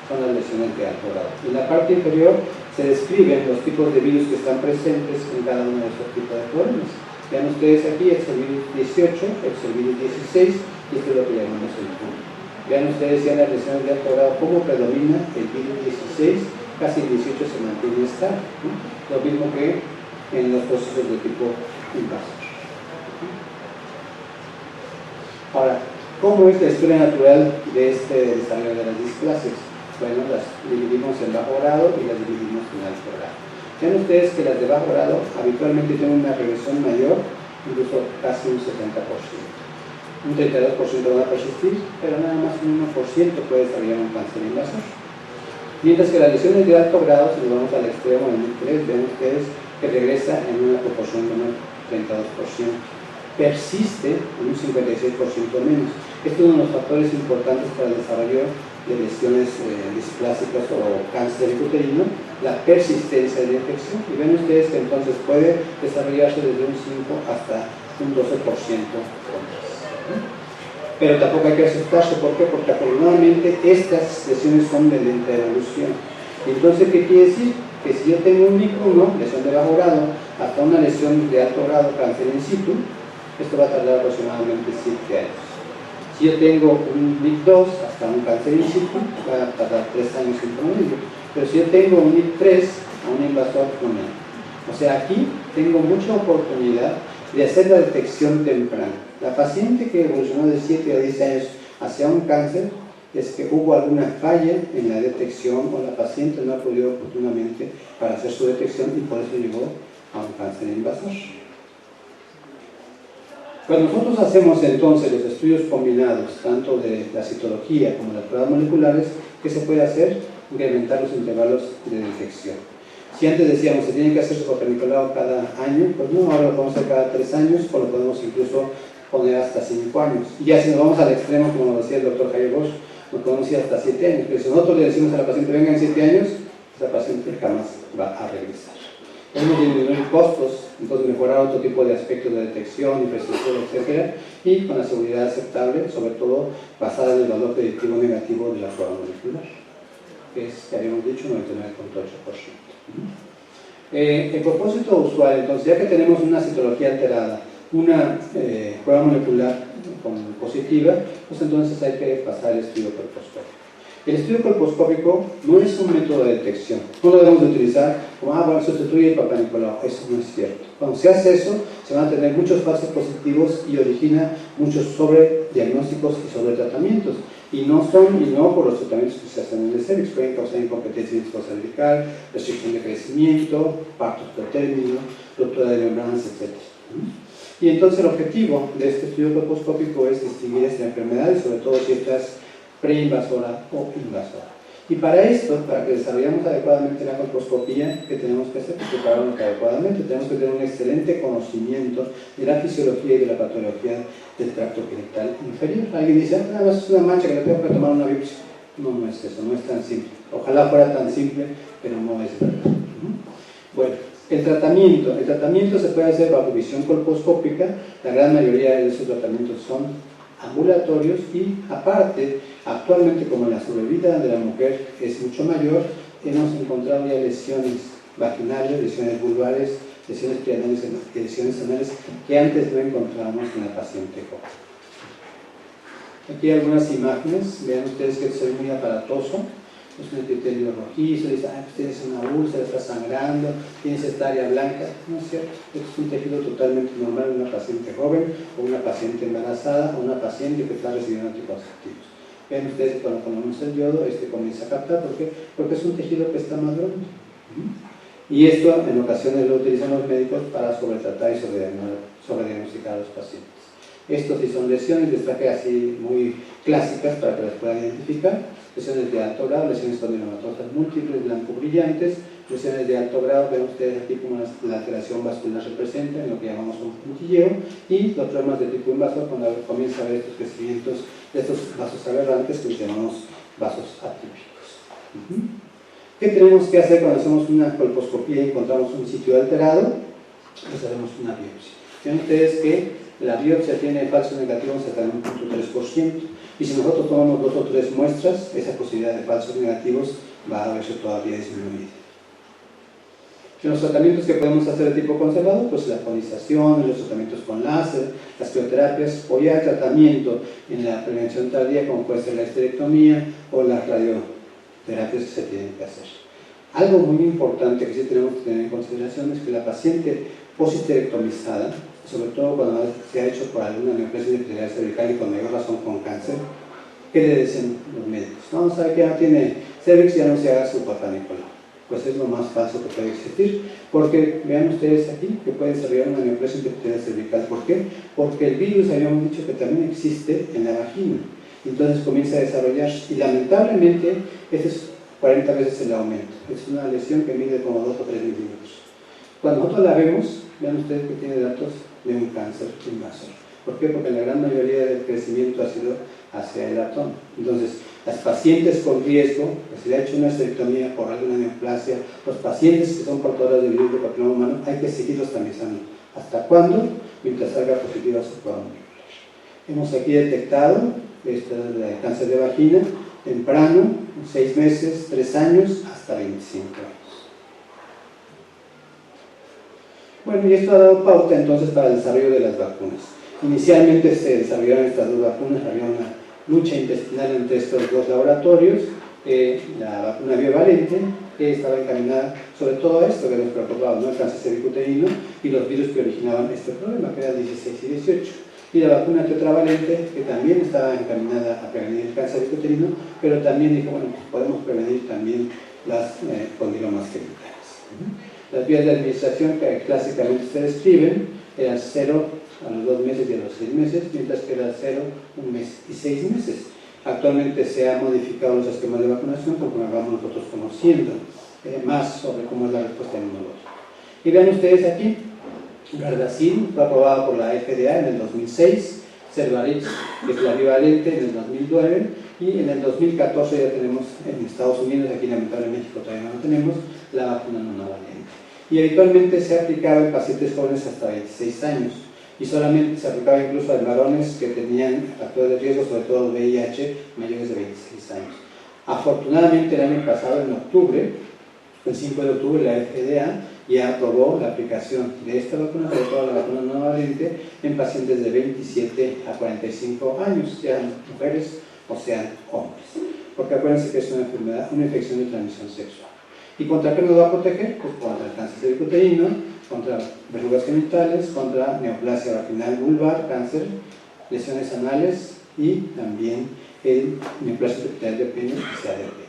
son las lesiones de alto grado. En la parte inferior se describen los tipos de virus que están presentes en cada uno de estos tipos de problemas. Vean ustedes aquí, este es el virus 18, este es el virus 16 y esto es lo que llamamos el NIC1. Vean ustedes ya en las lesiones de alto grado cómo predomina el virus 16, casi el 18 se mantiene estable, ¿no? Lo mismo que en los procesos de tipo invasor. Ahora, ¿cómo es la historia natural de este desarrollo de las displasias? Bueno, las dividimos en bajo grado y las dividimos en alto grado. Vean ustedes que las de bajo grado habitualmente tienen una regresión mayor, incluso casi un 70%. Un 32% van a persistir, pero nada más un 1% puede desarrollar un cáncer invasor. Mientras que las lesiones de alto grado, si nos vamos al extremo en el 3, ven ustedes que regresa en una proporción de un 32%. Persiste en un 56% menos. Este es uno de los factores importantes para el desarrollo de lesiones displásicas o cáncer uterino, la persistencia de la infección. Y ven ustedes que entonces puede desarrollarse desde un 5 hasta un 12%. Pero tampoco hay que asustarse. ¿Por qué? Porque afortunadamente estas lesiones son de lenta evolución. Entonces, ¿qué quiere decir? Que si yo tengo un NIC1, lesión de bajo grado, hasta una lesión de alto grado, cáncer in situ, esto va a tardar aproximadamente 7 años. Si yo tengo un NIC2 hasta un cáncer in situ, va a tardar 3 años en promedio. Pero si yo tengo un NIC3 a un invasor, no menos. O sea, aquí tengo mucha oportunidad de hacer la detección temprana. La paciente que evolucionó de 7 a 10 años hacia un cáncer es que hubo alguna falla en la detección o la paciente no acudió oportunamente para hacer su detección y por eso llegó a un cáncer invasor. Cuando nosotros hacemos entonces los estudios combinados, tanto de la citología como las pruebas moleculares, ¿qué se puede hacer? Incrementar los intervalos de detección. Si antes decíamos que se tiene que hacer su Papa Nicolau cada año, pues no, ahora lo podemos hacer cada 3 años, o lo podemos incluso poner hasta 5 años. Y ya si nos vamos al extremo, como nos decía el doctor Javier Bosch, nos podemos ir hasta 7 años. Pero si nosotros le decimos a la paciente, venga en 7 años, esa paciente jamás va a regresar. Podemos disminuir costos, entonces mejorar otro tipo de aspectos de detección, infraestructura, etc. Y con la seguridad aceptable, sobre todo basada en el valor predictivo negativo de la prueba molecular, que es, que habíamos dicho, 99.8%. El propósito usual, entonces, ya que tenemos una citología alterada, una prueba molecular positiva, pues entonces hay que pasar el estudio colposcópico. El estudio colposcópico no es un método de detección, no lo debemos de utilizar como, bueno, sustituye el Papa Nicolau, eso no es cierto. Cuando se hace eso, se van a tener muchos falsos positivos y origina muchos sobrediagnósticos y sobretratamientos. Y no por los tratamientos que se hacen en el cervix, pueden causar incompetencia cervical, restricción de crecimiento, partos pretérminos, ruptura de membranas, etc. Y entonces el objetivo de este estudio colposcópico es distinguir esta enfermedad y sobre todo si esta es preinvasora o invasora. Y para esto, para que desarrollemos adecuadamente la colposcopía, ¿qué tenemos que hacer? Prepararnos adecuadamente. Tenemos que tener un excelente conocimiento de la fisiología y de la patología del tracto genital inferior. Alguien dice, nada más es una mancha que le tengo que tomar una biopsia. No, no es eso, no es tan simple. Ojalá fuera tan simple, pero no es verdad. Bueno, el tratamiento se puede hacer bajo visión colposcópica. La gran mayoría de esos tratamientos son ambulatorios y aparte, actualmente como la sobrevida de la mujer es mucho mayor, hemos encontrado ya lesiones vaginales, lesiones vulvares, lesiones perianales y lesiones anales que antes no encontrábamos en la paciente joven. Aquí hay algunas imágenes, vean ustedes que esto es muy aparatoso, es un epitelio rojizo, dice, tienes una úlcera, está sangrando, tienes esta área blanca. No es cierto, esto es un tejido totalmente normal en una paciente joven, o una paciente embarazada, o una paciente que está recibiendo anticonceptivos. Vean ustedes que cuando ponemos el yodo, comienza a captar, ¿por qué? Porque es un tejido que está maduro. Y esto en ocasiones lo utilizan los médicos para sobretratar y sobrediagnosticar a los pacientes. Estos sí son lesiones, les traje así muy clásicas para que las puedan identificar. Lesiones de alto grado, lesiones condromatosas múltiples, blanco-brillantes, lesiones de alto grado, ven ustedes aquí como la alteración vascular se presenta en lo que llamamos un puntilleo, y los problemas de tipo invasor cuando comienza a haber estos crecimientos de estos vasos aberrantes que llamamos vasos atípicos. ¿Qué tenemos que hacer cuando hacemos una colposcopía y encontramos un sitio alterado? Pues hacemos una biopsia. Ven ustedes que la biopsia tiene falsos negativos hasta el 1.3%, y si nosotros tomamos 2 o 3 muestras, esa posibilidad de falsos negativos va a verse todavía disminuida. En los tratamientos que podemos hacer de tipo conservador, pues la conización, los tratamientos con láser, las crioterapias, o ya el tratamiento en la prevención tardía, como puede ser la esterectomía o las radioterapias que se tienen que hacer. Algo muy importante que sí tenemos que tener en consideración es que la paciente poshisterectomizada, sobre todo cuando se ha hecho por alguna neoplasia epitelial cervical y con mayor razón con cáncer, ¿qué le dicen los médicos? No, sabe que ya tiene cervix, ya no se haga su Papa Nicolau. Pues es lo más falso que puede existir, porque vean ustedes aquí que puede desarrollar una neoplasia epitelial cervical. ¿Por qué? Porque el virus, habíamos dicho que también existe en la vagina, entonces comienza a desarrollarse, y lamentablemente este es 40 veces el aumento. Es una lesión que mide como 2 o 3 milímetros. Cuando nosotros la vemos, vean ustedes que tiene datos de un cáncer invasor. ¿Por qué? Porque la gran mayoría del crecimiento ha sido hacia el abdomen. Entonces, las pacientes con riesgo, que se le ha hecho una esterectomía por alguna neoplasia, los pacientes que son portadores del virus de papiloma humano, hay que seguirlos tamizando. ¿Hasta cuándo? Mientras salga positiva su prueba molecular. Hemos aquí detectado cáncer de vagina temprano, 6 meses, 3 años, hasta 25 años. Bueno, y esto ha dado pauta entonces para el desarrollo de las vacunas. Inicialmente se desarrollaron estas dos vacunas, había una lucha intestinal entre estos dos laboratorios. La vacuna bivalente, que estaba encaminada sobre todo a esto que nos preocupaba, ¿no? El cáncer cervicuterino y los virus que originaban este problema, que eran 16 y 18. Y la vacuna tetravalente, que también estaba encaminada a prevenir el cáncer cervicuterino, pero también dijo, bueno, pues podemos prevenir también las condilomas genitales. Las vías de administración que clásicamente se describen eran 0 a los 2 meses y a los 6 meses, mientras que era 0, 1 mes y 6 meses. Actualmente se han modificado los esquemas de vacunación conforme vamos nosotros conociendo más sobre cómo es la respuesta inmunológica. Y vean ustedes aquí, Gardasil fue aprobada por la FDA en el 2006, Cervarix, que es la bivalente, en el 2009, y en el 2014 ya tenemos en Estados Unidos, aquí lamentablemente en México todavía no tenemos, la vacuna monovalente. Y habitualmente se aplicaba en pacientes jóvenes hasta 26 años, y solamente se aplicaba incluso a varones que tenían factores de riesgo, sobre todo VIH, mayores de 26 años. Afortunadamente el año pasado, en octubre, el 5 de octubre, la FDA ya aprobó la aplicación de esta vacuna, sobre todo la vacuna monovalente, en pacientes de 27 a 45 años, sean mujeres o sean hombres. Porque acuérdense que es una enfermedad, una infección de transmisión sexual. ¿Y contra qué nos va a proteger? Pues contra el cáncer cervicuterino, contra verrugas genitales, contra neoplasia vaginal vulvar, cáncer, lesiones anales y también el neoplasia epitelial de pene y CADP.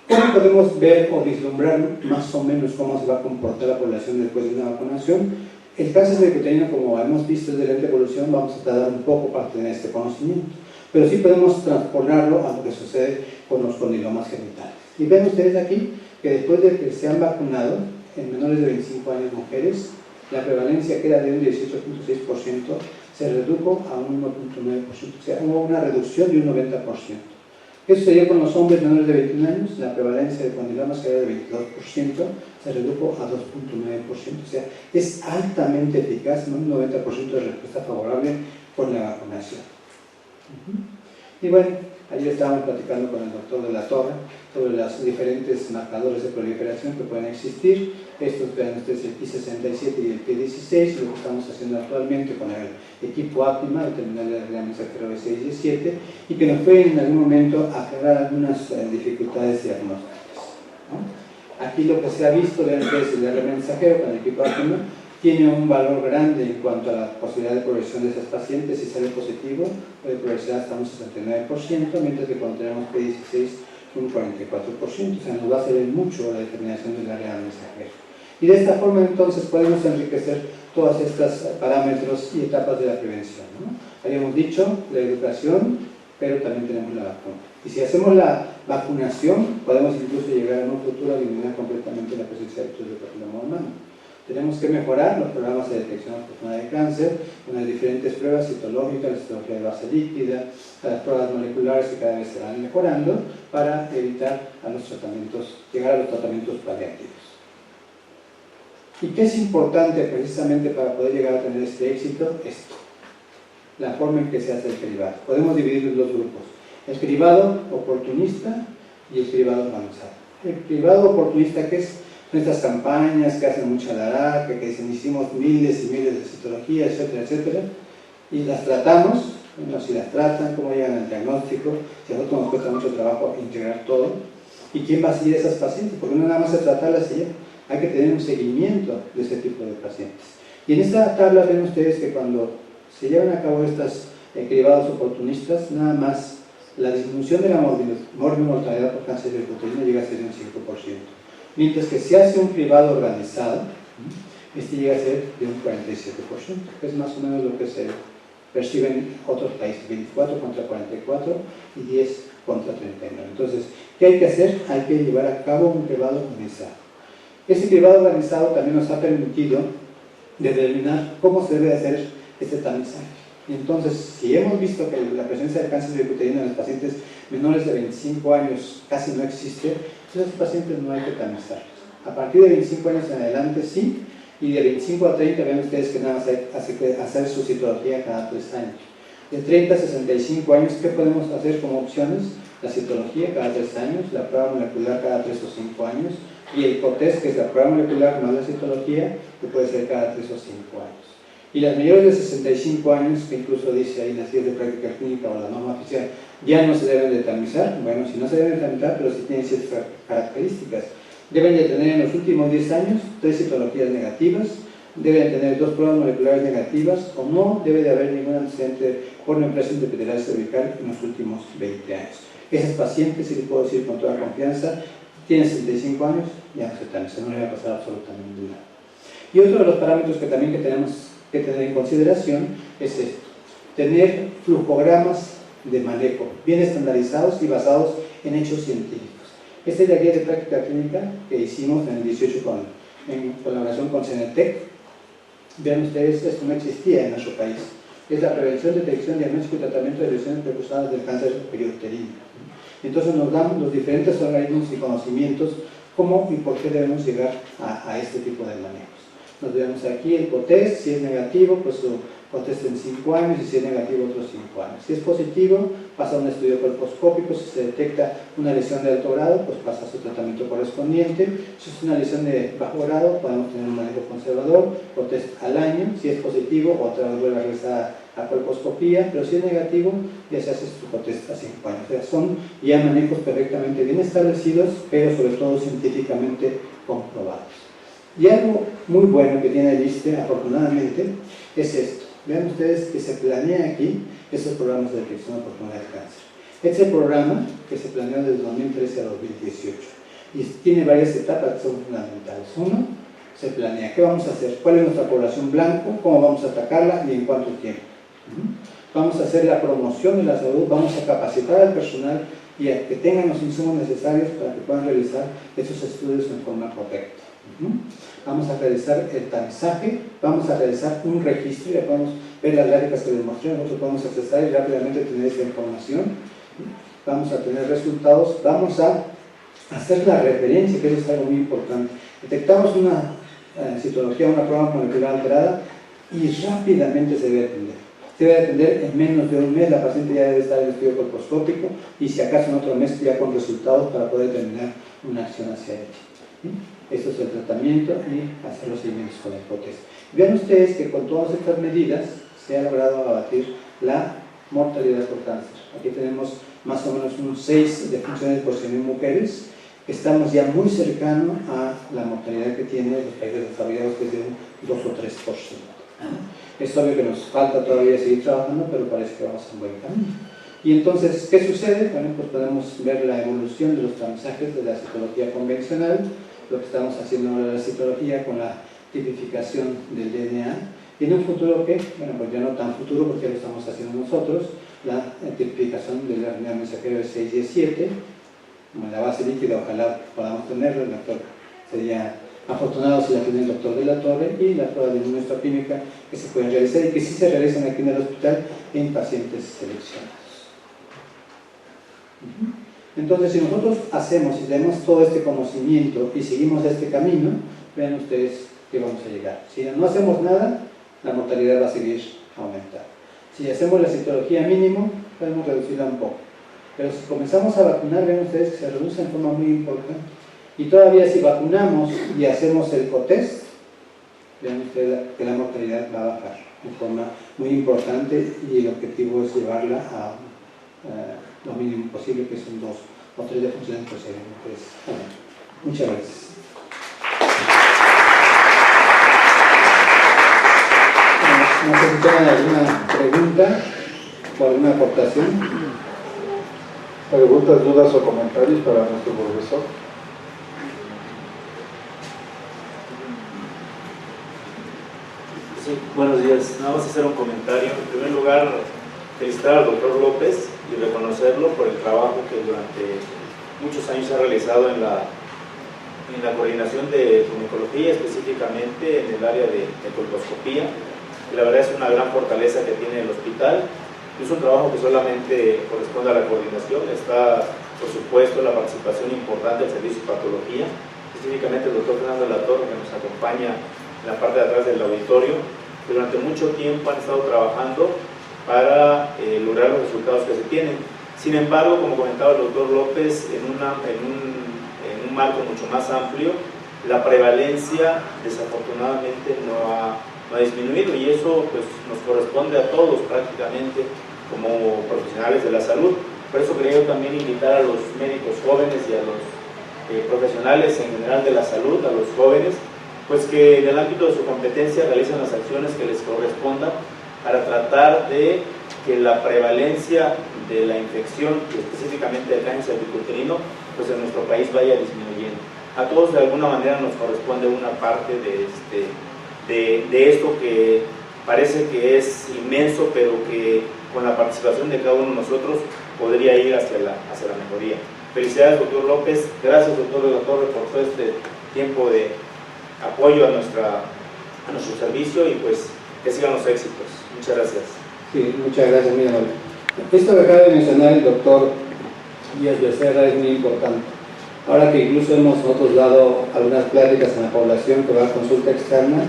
¿Cómo podemos ver o vislumbrar más o menos cómo se va a comportar la población después de una vacunación? El cáncer cervicuterino, como hemos visto desde la evolución, vamos a tardar un poco para tener este conocimiento, pero sí podemos transponerlo a lo que sucede con los condilomas genitales. Y ven ustedes aquí que después de que se han vacunado en menores de 25 años mujeres, la prevalencia que era de un 18.6% se redujo a un 1.9%, o sea, hubo una reducción de un 90%. ¿Qué sucedió con los hombres menores de 21 años? La prevalencia de condilomas, que era de 22%, se redujo a 2.9%, o sea, es altamente eficaz, ¿no? Un 90% de respuesta favorable con la vacunación. Y bueno, ayer estábamos platicando con el doctor de la Torre sobre los diferentes marcadores de proliferación que pueden existir. Estos, vean ustedes, el P67 y el P16, lo que estamos haciendo actualmente con el equipo Aptima, determinar el RNA mensajero B617, y que nos puede en algún momento aclarar algunas dificultades diagnósticas, ¿no? Aquí lo que se ha visto, vean ustedes, el RNA mensajero con el equipo Aptima tiene un valor grande en cuanto a la posibilidad de progresión de esas pacientes. Si sale positivo, puede progresar hasta un 69%, mientras que cuando tenemos P16, un 44%. O sea, nos va a servir mucho la determinación del área mensajera. Y de esta forma, entonces, podemos enriquecer todos estos parámetros y etapas de la prevención, ¿no? Habíamos dicho la educación, pero también tenemos la vacuna. Y si hacemos la vacunación, podemos incluso llegar en un futuro a eliminar completamente la presencia de virus del papiloma humano. Tenemos que mejorar los programas de detección oportuna de cáncer con las diferentes pruebas citológicas, la citología de base líquida, las pruebas moleculares que cada vez se van mejorando para evitar llegar a los tratamientos paliativos. ¿Y qué es importante precisamente para poder llegar a tener este éxito? Esto, la forma en que se hace el cribado. Podemos dividir en dos grupos, el cribado oportunista y el cribado avanzado. El cribado oportunista, que es estas campañas que hacen mucha alará, que dicen hicimos miles y miles de citologías, etcétera, etcétera, y las tratamos, bueno, si las tratan, cómo llegan al diagnóstico, si a nosotros nos cuesta mucho trabajo integrar todo, y quién va a seguir a esas pacientes, porque no nada más se tratarlas y ya, hay que tener un seguimiento de ese tipo de pacientes. Y en esta tabla ven ustedes que cuando se llevan a cabo estas cribados oportunistas, nada más la disminución de la mortalidad por cáncer cervicuterino llega a ser de un 5%. Mientras que si hace un cribado organizado, este llega a ser de un 47%, que es más o menos lo que se percibe en otros países, 24 contra 44 y 10 contra 39. Entonces, ¿qué hay que hacer? Hay que llevar a cabo un cribado organizado. Ese cribado organizado también nos ha permitido determinar cómo se debe hacer este tamizaje. Entonces, si hemos visto que la presencia de cáncer cervicuterino en los pacientes menores de 25 años casi no existe, entonces esos pacientes no hay que tamizarlos. A partir de 25 años en adelante sí, y de 25 a 30 ven ustedes que nada más hay que hacer su citología cada 3 años. De 30 a 65 años, ¿qué podemos hacer como opciones? la citología cada 3 años, la prueba molecular cada 3 o 5 años, y el COTEST, que es la prueba molecular más la citología, que puede ser cada 3 o 5 años. Y las mayores de 65 años, que incluso dice ahí las guías de práctica clínica o la norma oficial, ya no se deben de tamizar. Bueno, si no se deben de tamizar, pero sí tienen ciertas características. Deben de tener en los últimos 10 años 3 citologías negativas, deben tener 2 pruebas moleculares negativas, o no debe de haber ningún antecedente por neoplasia epiterial cervical en los últimos 20 años. Esos pacientes, si les puedo decir con toda confianza, tienen 65 años, ya no se tamizan, no le va a pasar absolutamente nada. Y otro de los parámetros que también tenemos que tener en consideración es esto: tener flujogramas de manejo bien estandarizados y basados en hechos científicos. Esta es la guía de práctica clínica que hicimos en el 18 en colaboración con CENETEC. Vean ustedes, esto no existía en nuestro país. Es la prevención, detección, diagnóstico y tratamiento de lesiones precursoras del cáncer periuterino. Entonces nos dan los diferentes organismos y conocimientos cómo y por qué debemos llegar a este tipo de manejos. Nos vemos aquí el COTEST, si es negativo, pues su COTEST en 5 años, y si es negativo, otros 5 años. Si es positivo, pasa a un estudio colposcópico. Si se detecta una lesión de alto grado, pues pasa a su tratamiento correspondiente. Si es una lesión de bajo grado, podemos tener un manejo conservador, COTEST al año. Si es positivo, otra vez vuelve a regresar a colposcopía, pero si es negativo, ya se hace su COTEST a 5 años. O sea, son ya manejos perfectamente bien establecidos, pero sobre todo científicamente comprobados. Y algo muy bueno que tiene el ISSSTE, afortunadamente, es esto. Vean ustedes que se planea aquí esos programas de detección oportuna del cáncer. Este programa que se planeó desde 2013 a 2018 y tiene varias etapas que son fundamentales. Uno, se planea qué vamos a hacer, cuál es nuestra población blanco, cómo vamos a atacarla y en cuánto tiempo. Vamos a hacer la promoción de la salud, vamos a capacitar al personal y a que tengan los insumos necesarios para que puedan realizar esos estudios en forma correcta. Vamos a realizar el tamizaje, vamos a realizar un registro, ya podemos ver las gráficas que les mostré, nosotros podemos accesar y rápidamente tener esa información. Vamos a tener resultados, vamos a hacer la referencia, que eso es algo muy importante. Detectamos una citología, una prueba molecular alterada y rápidamente se debe atender. Se debe atender en menos de un mes, la paciente ya debe estar en el estudio colposcópico y si acaso en otro mes ya con resultados para poder determinar una acción hacia ella. Esto es el tratamiento y hacer los seguimientos con el COTEST. Vean ustedes que con todas estas medidas se ha logrado abatir la mortalidad por cáncer. Aquí tenemos más o menos unos 6 defunciones por 100.000 mujeres. Estamos ya muy cercanos a la mortalidad que tienen los países desarrollados, que es de un 2 o 3%. Es obvio que nos falta todavía seguir trabajando, pero parece que vamos en buen camino. Y entonces, ¿qué sucede? Bueno, pues podemos ver la evolución de los tamizajes de la citología convencional, lo que estamos haciendo ahora de la citología con la tipificación del DNA, y en un futuro que, bueno, pues ya no tan futuro porque lo estamos haciendo nosotros, la tipificación del RNA mensajero de 6 y 7, como la base líquida, ojalá podamos tenerlo, el doctor sería afortunado si la tiene el doctor de la Torre, y la prueba de inmunohistoquímica que se pueden realizar y que sí se realizan aquí en el hospital en pacientes seleccionados. Entonces, si nosotros hacemos y tenemos todo este conocimiento y seguimos este camino, vean ustedes que vamos a llegar. Si no hacemos nada, la mortalidad va a seguir aumentando. Si hacemos la citología mínimo, podemos reducirla un poco. Pero si comenzamos a vacunar, vean ustedes que se reduce en forma muy importante. Y todavía si vacunamos y hacemos el COTEST, vean ustedes que la mortalidad va a bajar de forma muy importante y el objetivo es llevarla a lo mínimo posible, que son 2 o 3 defunciones por 100.000 mujeres. Bueno, muchas gracias. No sé si tienen alguna pregunta o alguna aportación. ¿Preguntas, dudas o comentarios para nuestro profesor? Sí, buenos días. Nada más hacer un comentario. En primer lugar, felicitar al doctor López y reconocerlo por el trabajo que durante muchos años ha realizado en la coordinación de ginecología, específicamente en el área de colposcopía. Y la verdad es una gran fortaleza que tiene el hospital. Es un trabajo que solamente corresponde a la coordinación. Está, por supuesto, la participación importante del servicio de patología, específicamente el doctor Fernando de la Torre, que nos acompaña en la parte de atrás del auditorio, que durante mucho tiempo han estado trabajando para lograr los resultados que se tienen. Sin embargo, como comentaba el doctor López, en un marco mucho más amplio, la prevalencia desafortunadamente no ha disminuido, y eso pues nos corresponde a todos prácticamente como profesionales de la salud. Por eso quería yo también invitar a los médicos jóvenes y a los profesionales en general de la salud, a los jóvenes, pues que en el ámbito de su competencia realicen las acciones que les correspondan para tratar de que la prevalencia de la infección, y específicamente del cáncer cervicuterino, pues en nuestro país vaya disminuyendo. A todos de alguna manera nos corresponde una parte de esto que parece que es inmenso, pero que con la participación de cada uno de nosotros podría ir hacia la mejoría. Felicidades, doctor López. Gracias, doctor de la Torre, por todo este tiempo de apoyo a nuestro servicio, y pues que sigan los éxitos. Muchas gracias. Sí, muchas gracias, muy amable. Esto que acaba de mencionar el doctor Díaz Becerra es muy importante. Ahora que incluso hemos nosotros dado algunas pláticas en la población que va a consulta externa,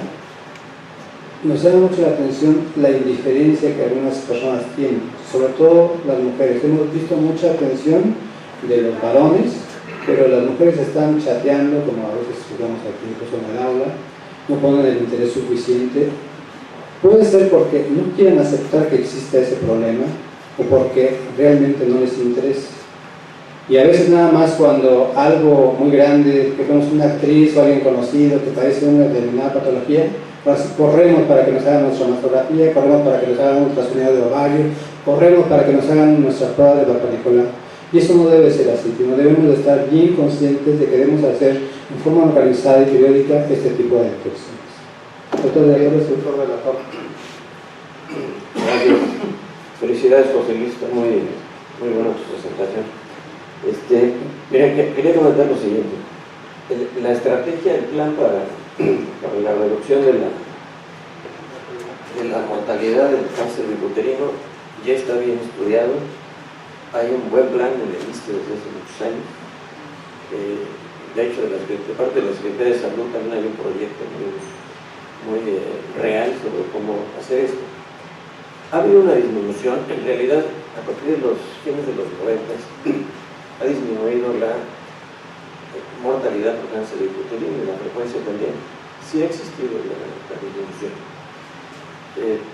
nos llama mucho la atención la indiferencia que algunas personas tienen, sobre todo las mujeres. Hemos visto mucha atención de los varones, pero las mujeres están chateando, como a veces estudiamos aquí incluso en el aula, no ponen el interés suficiente. Puede ser porque no quieren aceptar que exista ese problema, o porque realmente no les interesa. Y a veces nada más cuando algo muy grande, que vemos una actriz o alguien conocido que padece una determinada patología, pues corremos para que nos hagan nuestra mastografía, corremos para que nos hagan un ultrasonido de ovario, corremos para que nos hagan nuestras pruebas de Papa Nicolau. Y eso no debe ser así, sino debemos de estar bien conscientes de que debemos hacer en forma organizada y periódica este tipo de detecciones. Doctor de la Torre. Gracias. Felicidades, José Luis, está muy buena tu presentación. Miren, quería comentar lo siguiente. La estrategia, el plan para la reducción de la mortalidad del cáncer cervicuterino ya está bien estudiado. Hay un buen plan en el ISSSTE desde hace muchos años. De hecho, de parte de la Secretaría de Salud también hay un proyecto muy real sobre cómo hacer esto. Ha habido una disminución, en realidad, a partir de los fines de los 90, ha disminuido la mortalidad por cáncer cervicuterino y la frecuencia también. Sí ha existido la disminución.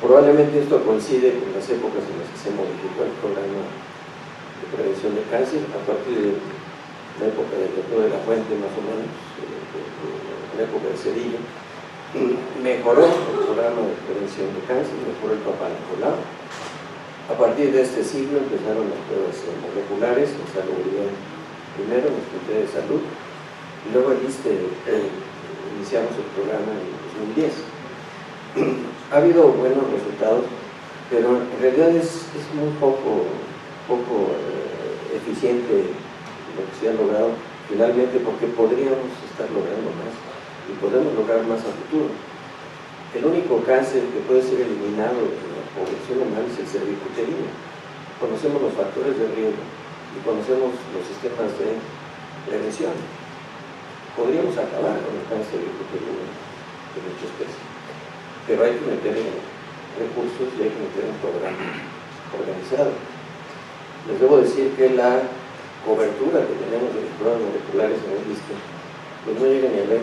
Probablemente esto coincide con las épocas en las que se modificó el programa de prevención de cáncer, a partir de la época del doctor de la Fuente, más o menos, la época de Cedillo. Mejoró el programa de prevención de cáncer, mejoró el Papa Nicolau. A partir de este siglo empezaron las pruebas moleculares, en salubridad primero, en la Secretaría de Salud, y luego el ISSSTE iniciamos el programa en 2010. Ha habido buenos resultados, pero en realidad es muy poco eficiente lo que se ha logrado finalmente, porque podríamos estar logrando más y podemos lograr más a futuro. El único cáncer que puede ser eliminado de la población humana es el cervicuterino. Conocemos los factores de riesgo y conocemos los sistemas de prevención. Podríamos acabar con el cáncer cervicuterino de nuestra especie, pero hay que meter recursos y hay que meter un programa organizado. Les debo decir que la cobertura que tenemos de las pruebas moleculares en el ISSSTE pues no llega ni al 20%.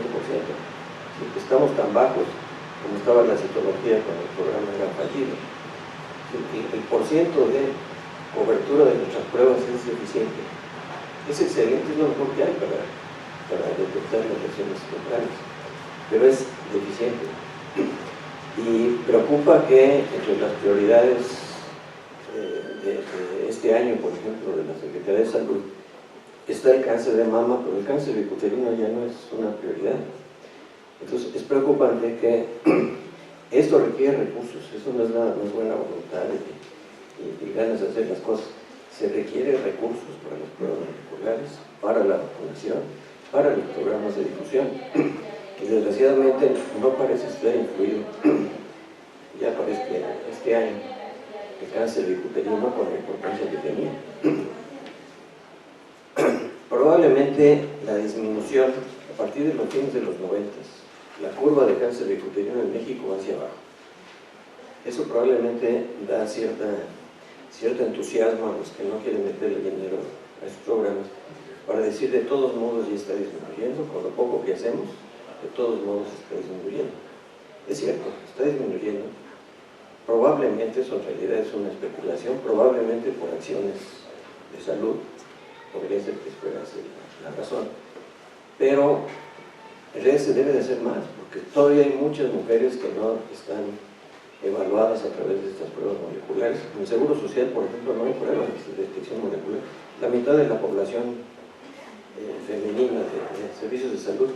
Estamos tan bajos como estaba la citología cuando el programa era fallido. El porciento de cobertura de nuestras pruebas es deficiente. Es excelente, es lo mejor que hay para detectar las lesiones tempranas, pero es deficiente. Y preocupa que entre las prioridades de este año, por ejemplo, de la Secretaría de Salud, está el cáncer de mama, pero el cáncer cervicuterino ya no es una prioridad. Entonces es preocupante que esto requiere recursos, eso no es nada más buena voluntad y ganas de hacer las cosas. Se requiere recursos para las pruebas moleculares, para la vacunación, para los programas de difusión. Y desgraciadamente no parece estar incluido, ya parece que este año, el cáncer cervicuterino con la importancia que tenía. Probablemente la disminución a partir de los fines de los 90, la curva de cáncer cervicuterino en México va hacia abajo. Eso probablemente da cierta cierto entusiasmo a los que no quieren meterle dinero a estos programas, para decir de todos modos ya está disminuyendo, con lo poco que hacemos, de todos modos está disminuyendo. Es cierto, está disminuyendo. Probablemente, eso en realidad es una especulación, probablemente por acciones de salud, podría ser que fuera la razón. Pero en realidad se debe de hacer más, porque todavía hay muchas mujeres que no están evaluadas a través de estas pruebas moleculares. En el Seguro Social, por ejemplo, no hay pruebas de detección molecular. La mitad de la población femenina de servicios de salud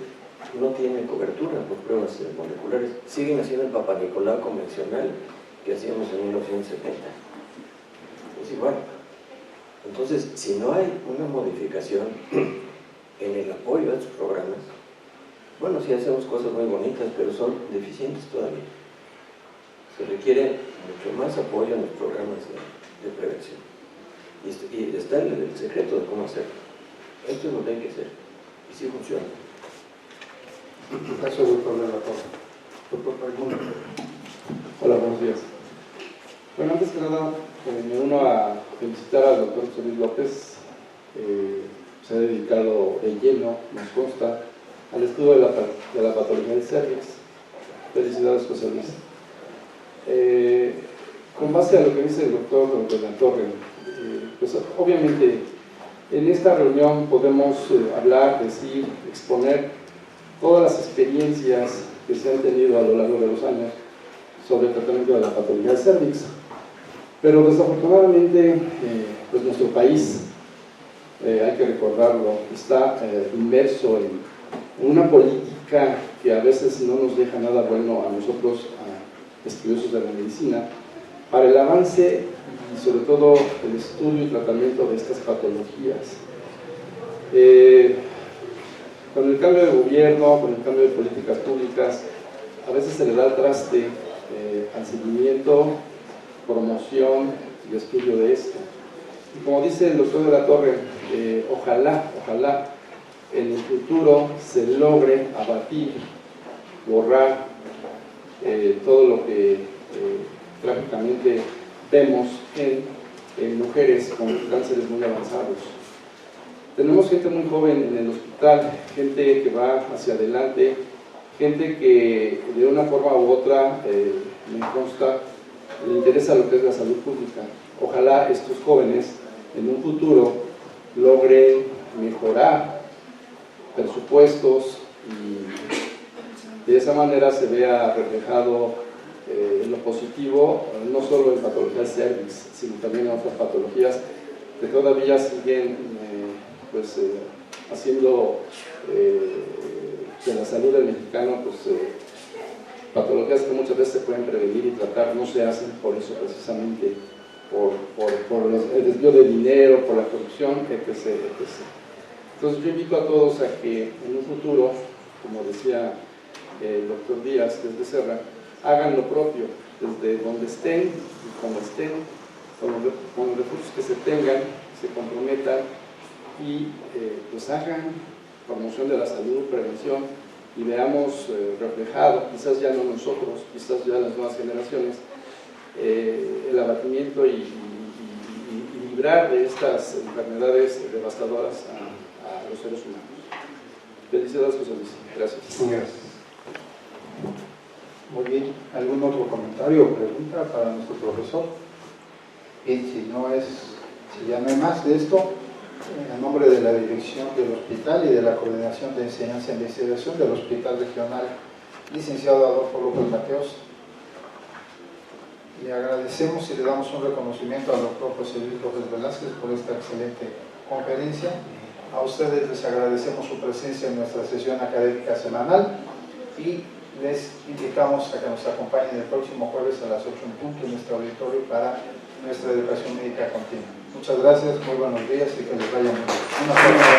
no tiene cobertura por pruebas moleculares. Siguen haciendo el Papá Nicolau convencional que hacíamos en 1970. Es igual. Entonces, si no hay una modificación en el apoyo a estos programas, bueno, sí hacemos cosas muy bonitas, pero son deficientes todavía. Se requiere mucho más apoyo en los programas de prevención. Y está el secreto de cómo hacerlo. Esto es lo que hay que hacer. Y sí funciona. Gracias, doctor de la Torre. Doctor Raimundo. Hola, buenos días. Bueno, antes que nada, me uno a felicitar al doctor José Luis López. Se ha dedicado de lleno, nos consta, al estudio de la patología del cervix. Felicidades, José Luis. Con base a lo que dice el doctor de la Torre, pues obviamente en esta reunión podemos hablar, decir, exponer todas las experiencias que se han tenido a lo largo de los años sobre el tratamiento de la patología del cervix, pero desafortunadamente pues nuestro país, hay que recordarlo, está inmerso en una política que a veces no nos deja nada bueno a nosotros, estudiosos de la medicina, para el avance y sobre todo el estudio y tratamiento de estas patologías. Con el cambio de gobierno, con el cambio de políticas públicas, a veces se le da el traste al seguimiento, promoción y estudio de esto. Y como dice el doctor de la Torre, ojalá en el futuro se logre abatir, borrar todo lo que prácticamente vemos en mujeres con cánceres muy avanzados. Tenemos gente muy joven en el hospital, gente que va hacia adelante, gente que de una forma u otra, me consta, le interesa lo que es la salud pública. Ojalá estos jóvenes en un futuro logren mejorar presupuestos y de esa manera se vea reflejado en lo positivo, no solo en patologías cervix, sino también en otras patologías que todavía siguen haciendo de la salud del mexicano patologías que muchas veces se pueden prevenir y tratar, no se hacen por eso precisamente, por el desvío de dinero, por la corrupción, etc. Entonces yo invito a todos a que en un futuro, como decía el doctor Díaz desde Serra, hagan lo propio, desde donde estén y como estén, con los recursos que se tengan, se comprometan y pues hagan promoción de la salud, prevención y veamos reflejado, quizás ya no nosotros, quizás ya las nuevas generaciones, el abatimiento y librar de estas enfermedades devastadoras a los seres humanos. Felicidades, José Luis. Gracias. Gracias. Muy bien. ¿Algún otro comentario o pregunta para nuestro profesor? Bien, si ya no hay más de esto, en nombre de la dirección del hospital y de la coordinación de enseñanza e investigación del Hospital Regional, licenciado Adolfo López Mateos, le agradecemos y le damos un reconocimiento al doctor José Luis López Velázquez por esta excelente conferencia. A ustedes les agradecemos su presencia en nuestra sesión académica semanal y les invitamos a que nos acompañen el próximo jueves a las 8 en punto en nuestro auditorio para nuestra educación médica continua. Muchas gracias, muy buenos días y que les vaya muy bien.